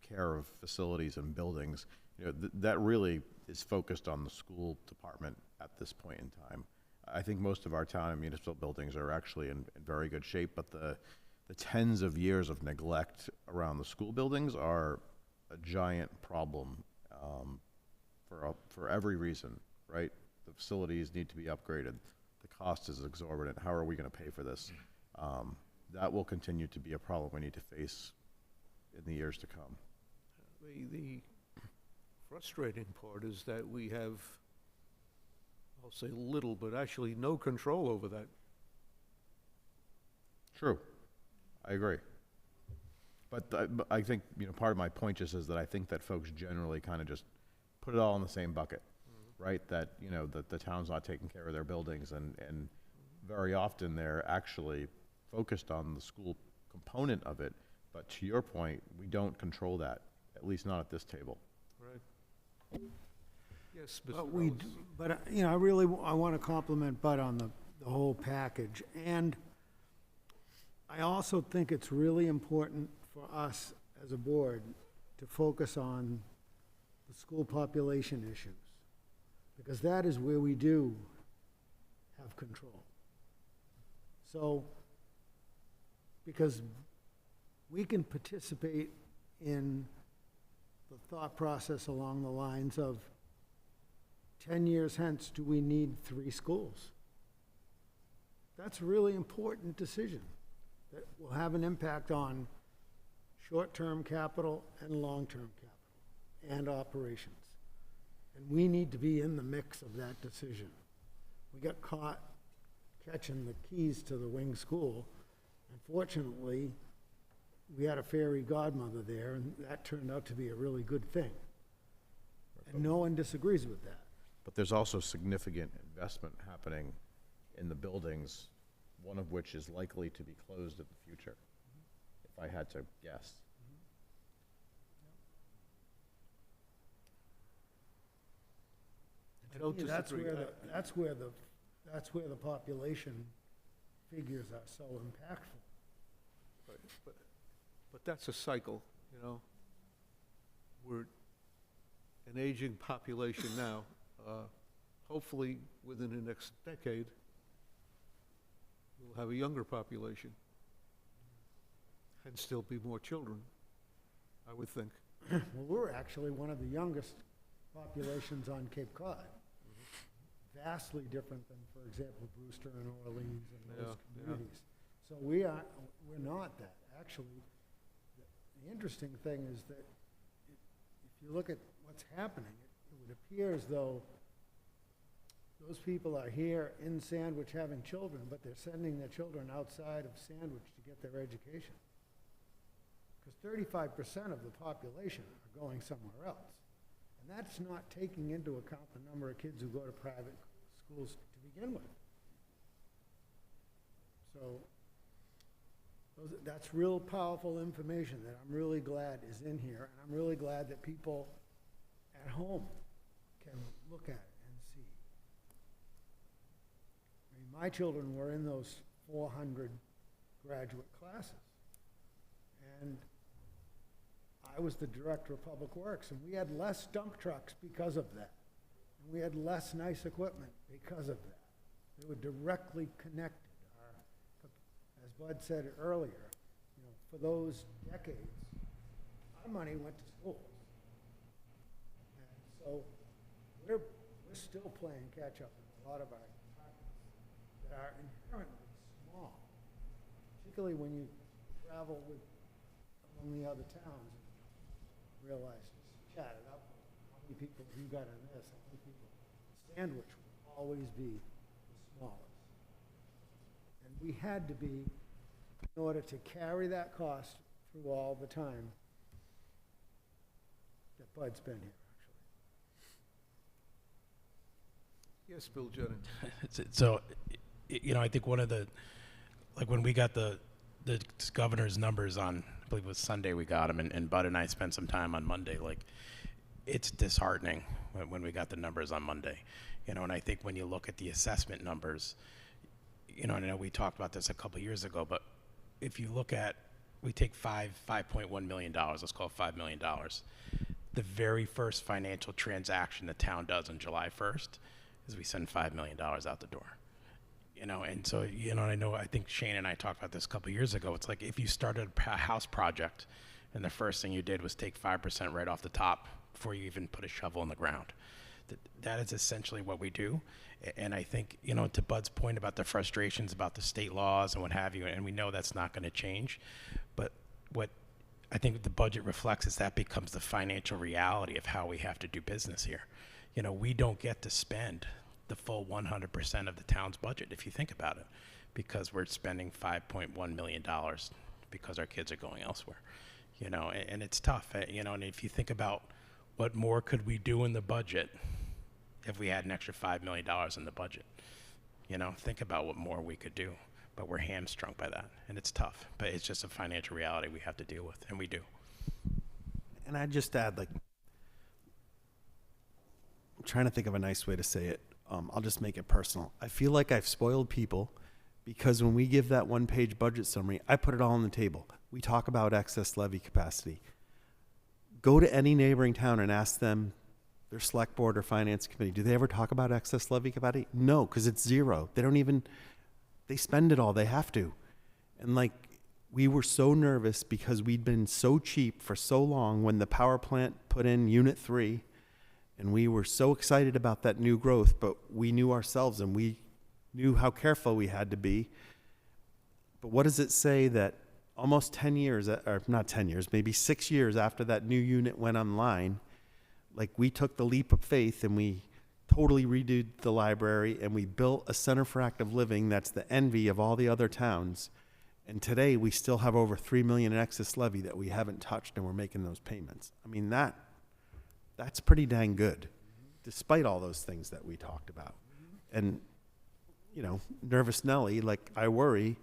care of facilities and buildings, that really is focused on the school department at this point in time. I think most of our town and municipal buildings are actually in very good shape, but the tens of years of neglect around the school buildings are a giant problem for every reason, right? The facilities need to be upgraded. The cost is exorbitant. How are we going to pay for this? That will continue to be a problem we need to face in the years to come. The frustrating part is that we have, I'll say little, but actually no control over that. True. I agree. But I think, part of my point just is that I think that folks generally kind of just put it all in the same bucket, right? That, that the town's not taking care of their buildings, and very often they're actually focused on the school component of it. But to your point, we don't control that, at least not at this table. Right. Yes, Mr. But we, Rose. but, I want to compliment Bud on the whole package. And I also think it's really important for us as a board to focus on the school population issues, because that is where we do have control. So, because we can participate in the thought process along the lines of 10 years hence, do we need 3 schools? That's a really important decision that will have an impact on short-term capital and long-term capital and operations. And we need to be in the mix of that decision. We got caught catching the keys to the wing school. Unfortunately, we had a fairy godmother there, and that turned out to be a really good thing. And no one disagrees with that. But there's also significant investment happening in the buildings, one of which is likely to be closed in the future, if I had to guess. I don't Yeah, disagree. That's where the population figures are so impactful. But that's a cycle, We're an aging population now. Hopefully, within the next decade, we'll have a younger population and still be more children, I would think. Well, we're actually one of the youngest populations on Cape Cod. Vastly different than, for example, Brewster and Orleans and those Yeah, yeah. communities. So we're not that. Actually, the interesting thing is that if you look at what's happening, it would appear as though those people are here in Sandwich having children, but they're sending their children outside of Sandwich to get their education. Because 35% of the population are going somewhere else. And that's not taking into account the number of kids who go to private schools to begin with. So that's real powerful information that I'm really glad is in here, and I'm really glad that people at home can look at it and see. I mean, my children were in those 400 graduate classes, and I was the director of public works, and we had less dump trucks because of that. And we had less nice equipment because of that. They were directly connected. As Bud said earlier, for those decades, our money went to schools. And so still playing catch-up in a lot of our departments that are inherently small, particularly when you travel with, among the other towns, and realize, just chat it up, how many people have you got on this, how many people, Sandwich will always be the smallest. And we had to be, in order to carry that cost through all the time that Bud's been here, actually. Yes, Bill Jennings. So, I think one of the, like when we got the governor's numbers on, I believe it was Sunday we got them, and Bud and I spent some time on Monday, like, it's disheartening when we got the numbers on Monday. And I think when you look at the assessment numbers, and I know we talked about this a couple of years ago, but if you look at, we take $5.1 million, let's call it $5 million. The very first financial transaction the town does on July 1st is we send $5 million out the door. And so, I think Shane and I talked about this a couple of years ago. It's like if you started a house project and the first thing you did was take 5% right off the top before you even put a shovel in the ground. That is essentially what we do. And I think, to Bud's point about the frustrations about the state laws and what have you, and we know that's not going to change, but what I think the budget reflects is that becomes the financial reality of how we have to do business here. We don't get to spend the full 100% of the town's budget, if you think about it, because we're spending $5.1 million because our kids are going elsewhere, and it's tough, and if you think about what more could we do in the budget if we had an extra $5 million in the budget, think about what more we could do, but we're hamstrung by that, and it's tough, but it's just a financial reality we have to deal with, and we do. And I'd just add, like, I'm trying to think of a nice way to say it. I'll just make it personal. I feel like I've spoiled people because when we give that one-page budget summary, I put it all on the table. We talk about excess levy capacity. Go to any neighboring town and ask them, their select board or finance committee, do they ever talk about excess levy capacity? No, because it's zero. They spend it all. They have to. And like, we were so nervous because we'd been so cheap for so long when the power plant put in Unit 3, and we were so excited about that new growth, but we knew ourselves and we knew how careful we had to be. But what does it say that almost 10 years, or not 10 years, maybe 6 years after that new unit went online, like we took the leap of faith and we totally redid the library and we built a center for active living that's the envy of all the other towns. And today we still have over $3 million in excess levy that we haven't touched, and we're making those payments. I mean, that's pretty dang good, despite all those things that we talked about. And, nervous Nelly, like, I worry,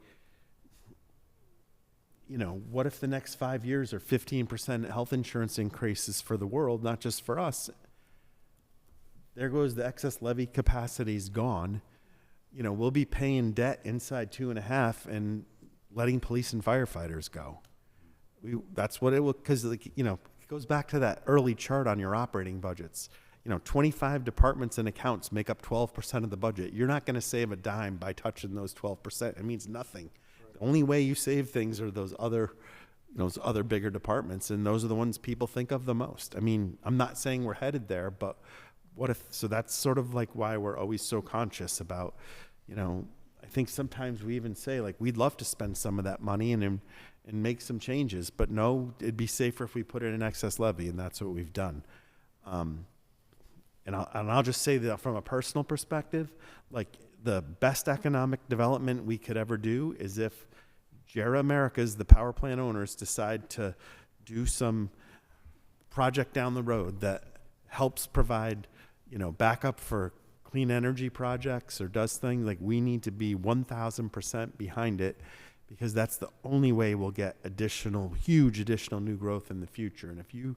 what if the next 5 years are 15% health insurance increases for the world, not just for us? There goes the excess levy capacity's gone. We'll be paying debt inside 2.5 and letting police and firefighters go. That's what it will, because, it goes back to that early chart on your operating budgets. 25 departments and accounts make up 12% of the budget. You're not going to save a dime by touching those 12%. It means nothing. The only way you save things are those other bigger departments, and those are the ones people think of the most. I mean, I'm not saying we're headed there, but so that's sort of like why we're always so conscious about, I think sometimes we even say, like, we'd love to spend some of that money and make some changes, but no, it'd be safer if we put it in excess levy, and that's what we've done. And I'll just say that from a personal perspective, like, the best economic development we could ever do is if JERA Americas, the power plant owners, decide to do some project down the road that helps provide, backup for clean energy projects or does things, like, we need to be 1,000% behind it, because that's the only way we'll get huge additional new growth in the future. And if you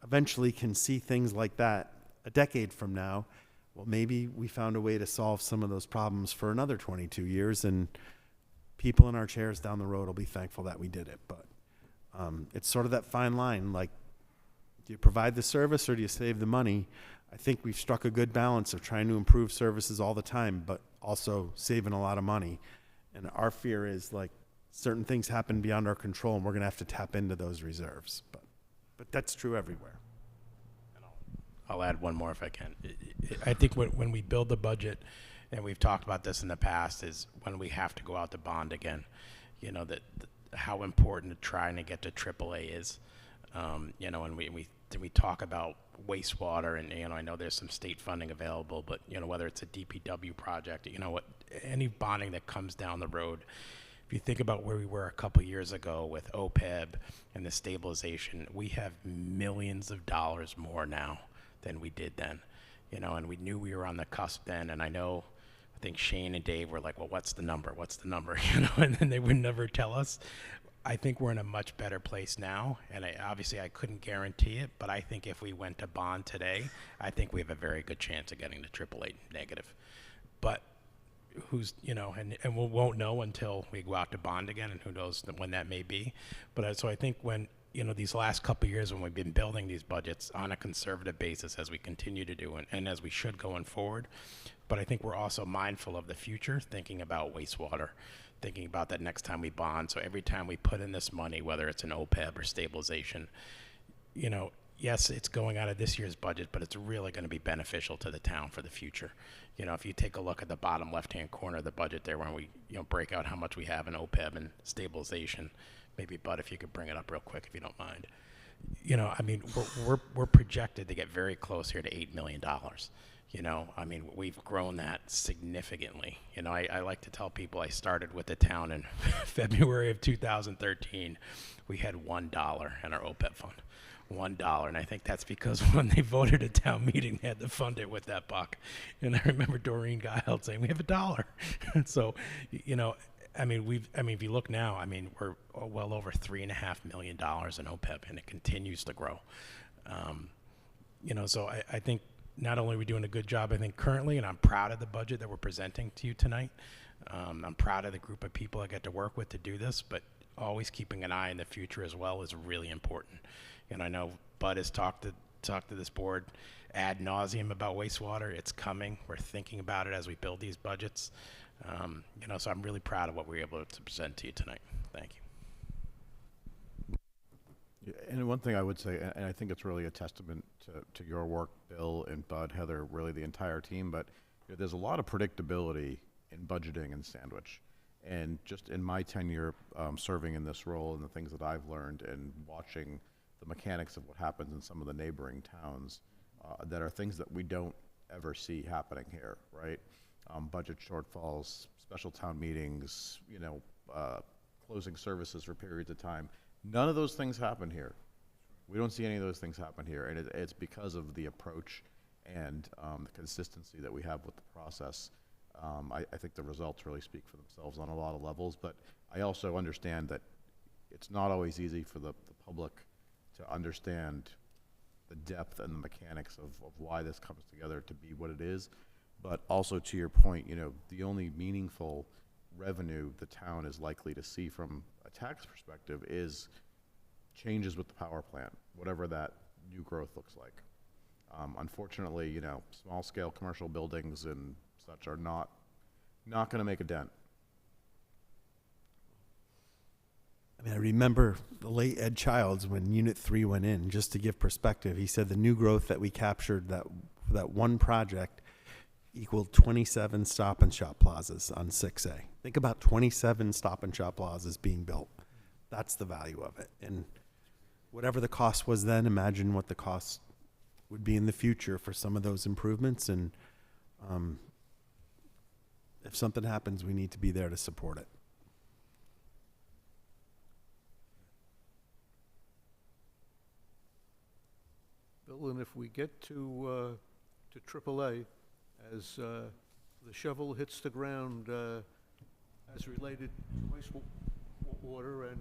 eventually can see things like that a decade from now, well, maybe we found a way to solve some of those problems for another 22 years, and people in our chairs down the road will be thankful that we did it. But it's sort of that fine line, like, do you provide the service or do you save the money? I think we've struck a good balance of trying to improve services all the time, but also saving a lot of money. And our fear is, like, certain things happen beyond our control, and we're going to have to tap into those reserves. But that's true everywhere. I'll add one more if I can. I think when we build the budget, and we've talked about this in the past, is when we have to go out to bond again. You know, how important trying to get to AAA is. You know, and we talk about wastewater, and, you know, I know there's some state funding available, but, you know, whether it's a DPW project, you know, what, any bonding that comes down the road, if you think about where we were a couple years ago with OPEB and the stabilization, we have millions of dollars more now than we did then, you know, and we knew we were on the cusp then. And I think Shane and Dave were like, well, what's the number? What's the number? You know, and then they would never tell us. I think we're in a much better place now, and obviously I couldn't guarantee it, but I think if we went to bond today, I think we have a very good chance of getting to AAA negative. But who's, you know, and we won't know until we go out to bond again, and who knows when that may be. But so I think when, you know, these last couple of years when we've been building these budgets on a conservative basis, as we continue to do, and as we should going forward, but I think we're also mindful of the future, thinking about wastewater, thinking about that next time we bond. So every time we put in this money, whether it's an OPEB or stabilization, you know, yes, it's going out of this year's budget, but it's really going to be beneficial to the town for the future. You know, if you take a look at the bottom left-hand corner of the budget there, when we, you know, break out how much we have in OPEB and stabilization, maybe Bud, if you could bring it up real quick, if you don't mind. You know, I mean, we're projected to get very close here to $8 million. You know, I mean, we've grown that significantly. You know, I like to tell people I started with the town in February of 2013. We had $1 in our OPEB fund, $1. And I think that's because when they voted at town meeting, they had to fund it with that buck. And I remember Doreen Guile saying, we have $1. And so, you know, I mean, if you look now, I mean, we're well over $3.5 million in OPEB, and it continues to grow. You know, so I think, not only are we doing a good job, I think, currently, and I'm proud of the budget that we're presenting to you tonight. I'm proud of the group of people I get to work with to do this, but always keeping an eye in the future as well is really important. And I know Bud has talked to this board ad nauseum about wastewater. It's coming. We're thinking about it as we build these budgets. You know, so I'm really proud of what we were able to present to you tonight. Thank you. Yeah, and one thing I would say, and I think it's really a testament to your work, Bill and Bud, Heather, really the entire team, but you know, there's a lot of predictability in budgeting in Sandwich. And just in my tenure serving in this role and the things that I've learned and watching the mechanics of what happens in some of the neighboring towns, that are things that we don't ever see happening here, right? Budget shortfalls, special town meetings, you know, closing services for periods of time. None of those things happen here. We don't see any of those things happen here, and it's because of the approach and the consistency that we have with the process. I think the results really speak for themselves on a lot of levels, but I also understand that it's not always easy for the public to understand the depth and the mechanics of why this comes together to be what it is. But also, to your point, you know, the only meaningful revenue the town is likely to see from a tax perspective is changes with the power plant, whatever that new growth looks like. Unfortunately, you know, small scale commercial buildings and such are not going to make a dent. I mean, I remember the late Ed Childs when Unit 3 went in, just to give perspective. He said the new growth that we captured, that one project, equaled 27 Stop and Shop plazas on 6A. Think about 27 Stop and Shop plazas being built. That's the value of it. And whatever the cost was then, imagine what the cost would be in the future for some of those improvements. And if something happens, we need to be there to support it. Bill, and if we get to AAA, as the shovel hits the ground, as related to wastewater and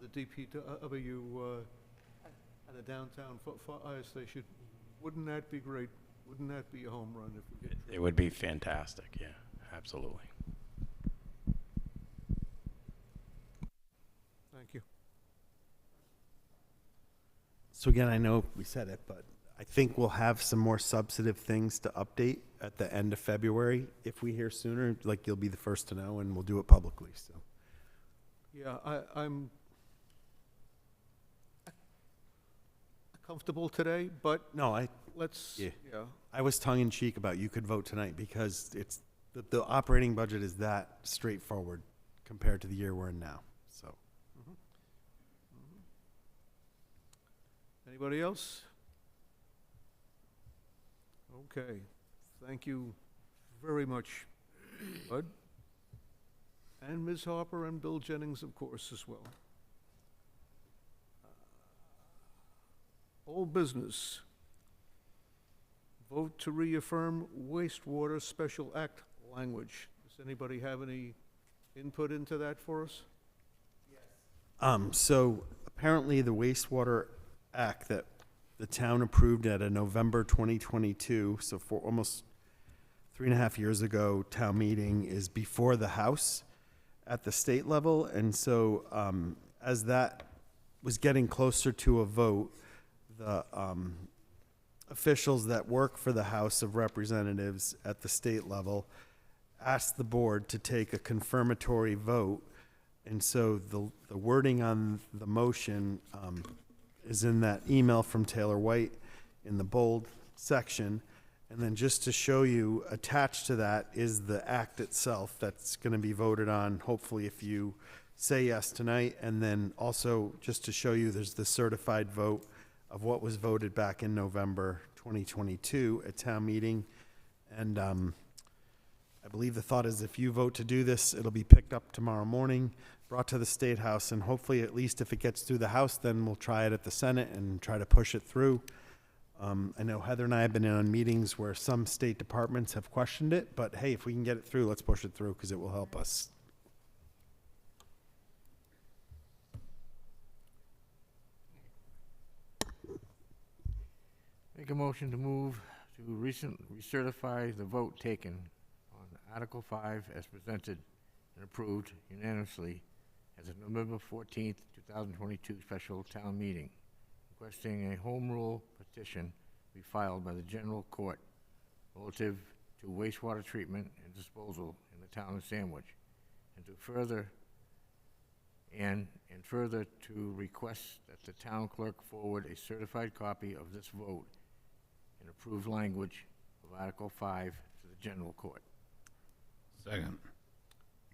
the DPW and the downtown fire station, wouldn't that be great? Wouldn't that be a home run if we get? It would be fantastic. Yeah, absolutely. Thank you. So again, I know we said it, but I think we'll have some more substantive things to update at the end of February. If we hear sooner, like, you'll be the first to know, and we'll do it publicly. So, Yeah, I'm a comfortable today, but No, let's, Yeah. yeah. I was tongue in cheek about you could vote tonight because the operating budget is that straightforward compared to the year we're in now, so. Anybody else? Okay, thank you very much, Bud. And Ms. Harper and Bill Jennings, of course, as well. Old business. Vote to reaffirm wastewater special act language. Does anybody have any input into that for us? So apparently the wastewater act that the town approved at a November 2022, so for almost 3.5 years ago, town meeting is before the House at the state level. And so as that was getting closer to a vote, the officials that work for the House of Representatives at the state level asked the board to take a confirmatory vote. And so the wording on the motion is in that email from Taylor White in the bold section. And then just to show you, attached to that is the act itself that's going to be voted on, hopefully if you say yes tonight. And then also, just to show you, there's the certified vote of what was voted back in November 2022 at town meeting. And I believe the thought is if you vote to do this, it'll be picked up tomorrow morning, brought to the State House, and hopefully, at least if it gets through the House, then we'll try it at the Senate and try to push it through. I know Heather and I have been in on meetings where some state departments have questioned it, but hey, if we can get it through, let's push it through because it will help us. Make a motion to move to recertify the vote taken on Article 5 as presented and approved unanimously as a November 14th, 2022 special town meeting, requesting a home rule petition be filed by the general court relative to wastewater treatment and disposal in the town of Sandwich, and to further to request that the town clerk forward a certified copy of this vote and approved language of Article 5 to the general court. Second.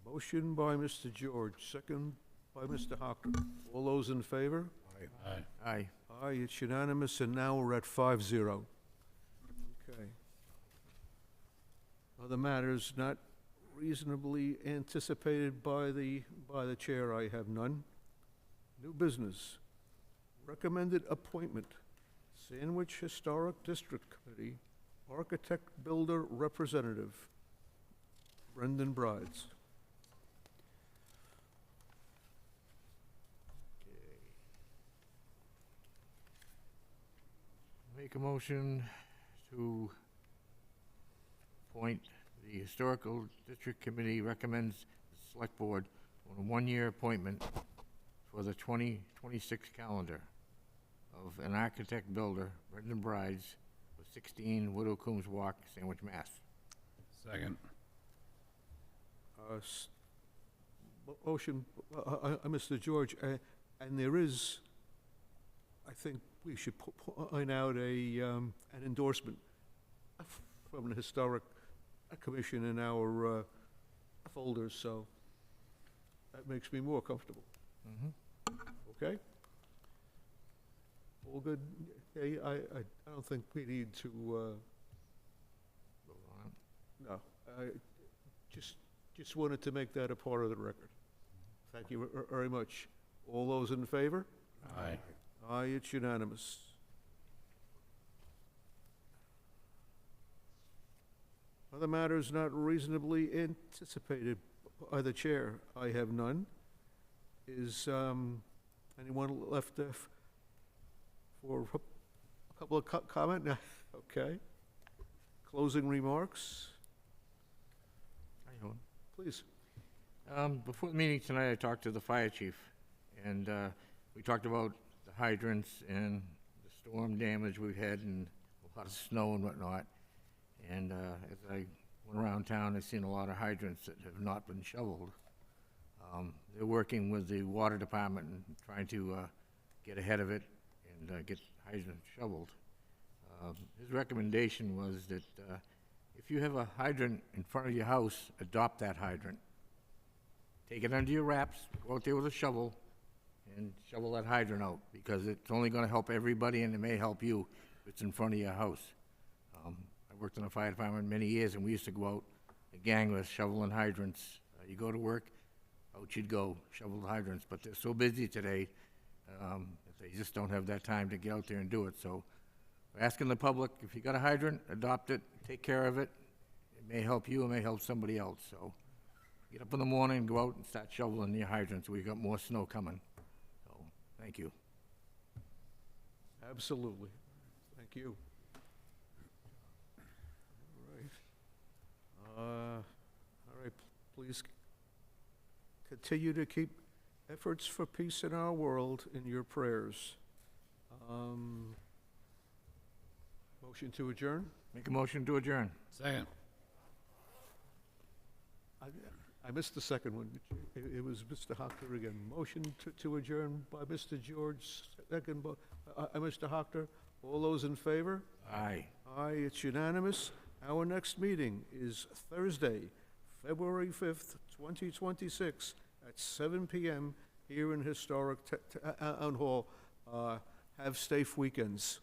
Motion by Mr. George, second by Mr. Hocker. All those in favor? Aye. Aye. Aye, it's unanimous, and now we're at 5-0. Okay. Other matters not reasonably anticipated by the chair, I have none. New business. Recommended appointment, Sandwich Historic District Committee, Architect Builder Representative, Brendan Brides. Make a motion to appoint the Historical District Committee recommends the Select Board on a one-year appointment for the 2026 calendar of an architect builder, Brendan Brides, of 16 Widow Coombs Walk, Sandwich, Mass. Second. Motion, Mr. George, and there is, I think we should point out an endorsement from the Historic Commission in our folders, so that makes me more comfortable. Okay? All good? Okay, I don't think we need to, Vote on it. no, I just wanted to make that a part of the record. Thank you very much. All those in favor? Aye. Aye, it's unanimous. Other matters not reasonably anticipated by the chair, I have none. Is anyone left for a couple of comment? Okay. Closing remarks, Hi, Helen. please. Before the meeting tonight, I talked to the fire chief, and we talked about the hydrants and the storm damage we've had and a lot of snow and whatnot. And as I went around town, I've seen a lot of hydrants that have not been shoveled. They're working with the water department and trying to get ahead of it and get hydrants shoveled. His recommendation was that if you have a hydrant in front of your house, adopt that hydrant. Take it under your wraps, go out there with a shovel, and shovel that hydrant out, because it's only gonna help everybody, and it may help you if it's in front of your house. I worked in the fire department many years, and we used to go out, a gang with shoveling hydrants. You go to work, out you'd go, shovel the hydrants, but they're so busy today, that they just don't have that time to get out there and do it, so we're asking the public, if you got a hydrant, adopt it, take care of it. It may help you, it may help somebody else, so get up in the morning, go out and start shoveling your hydrants. We've got more snow coming, so, thank you. Absolutely. Thank you. All right, please continue to keep efforts for peace in our world in your prayers. Motion to adjourn? Make a motion to adjourn. Second. I missed the second one. It was Mr. Hockter again. Motion to adjourn by Mr. George, second by Mr. Hockter. All those in favor? Aye. Aye, it's unanimous. Our next meeting is Thursday, February 5th, 2026, at 7 PM here in Historic Town Hall. Have safe weekends.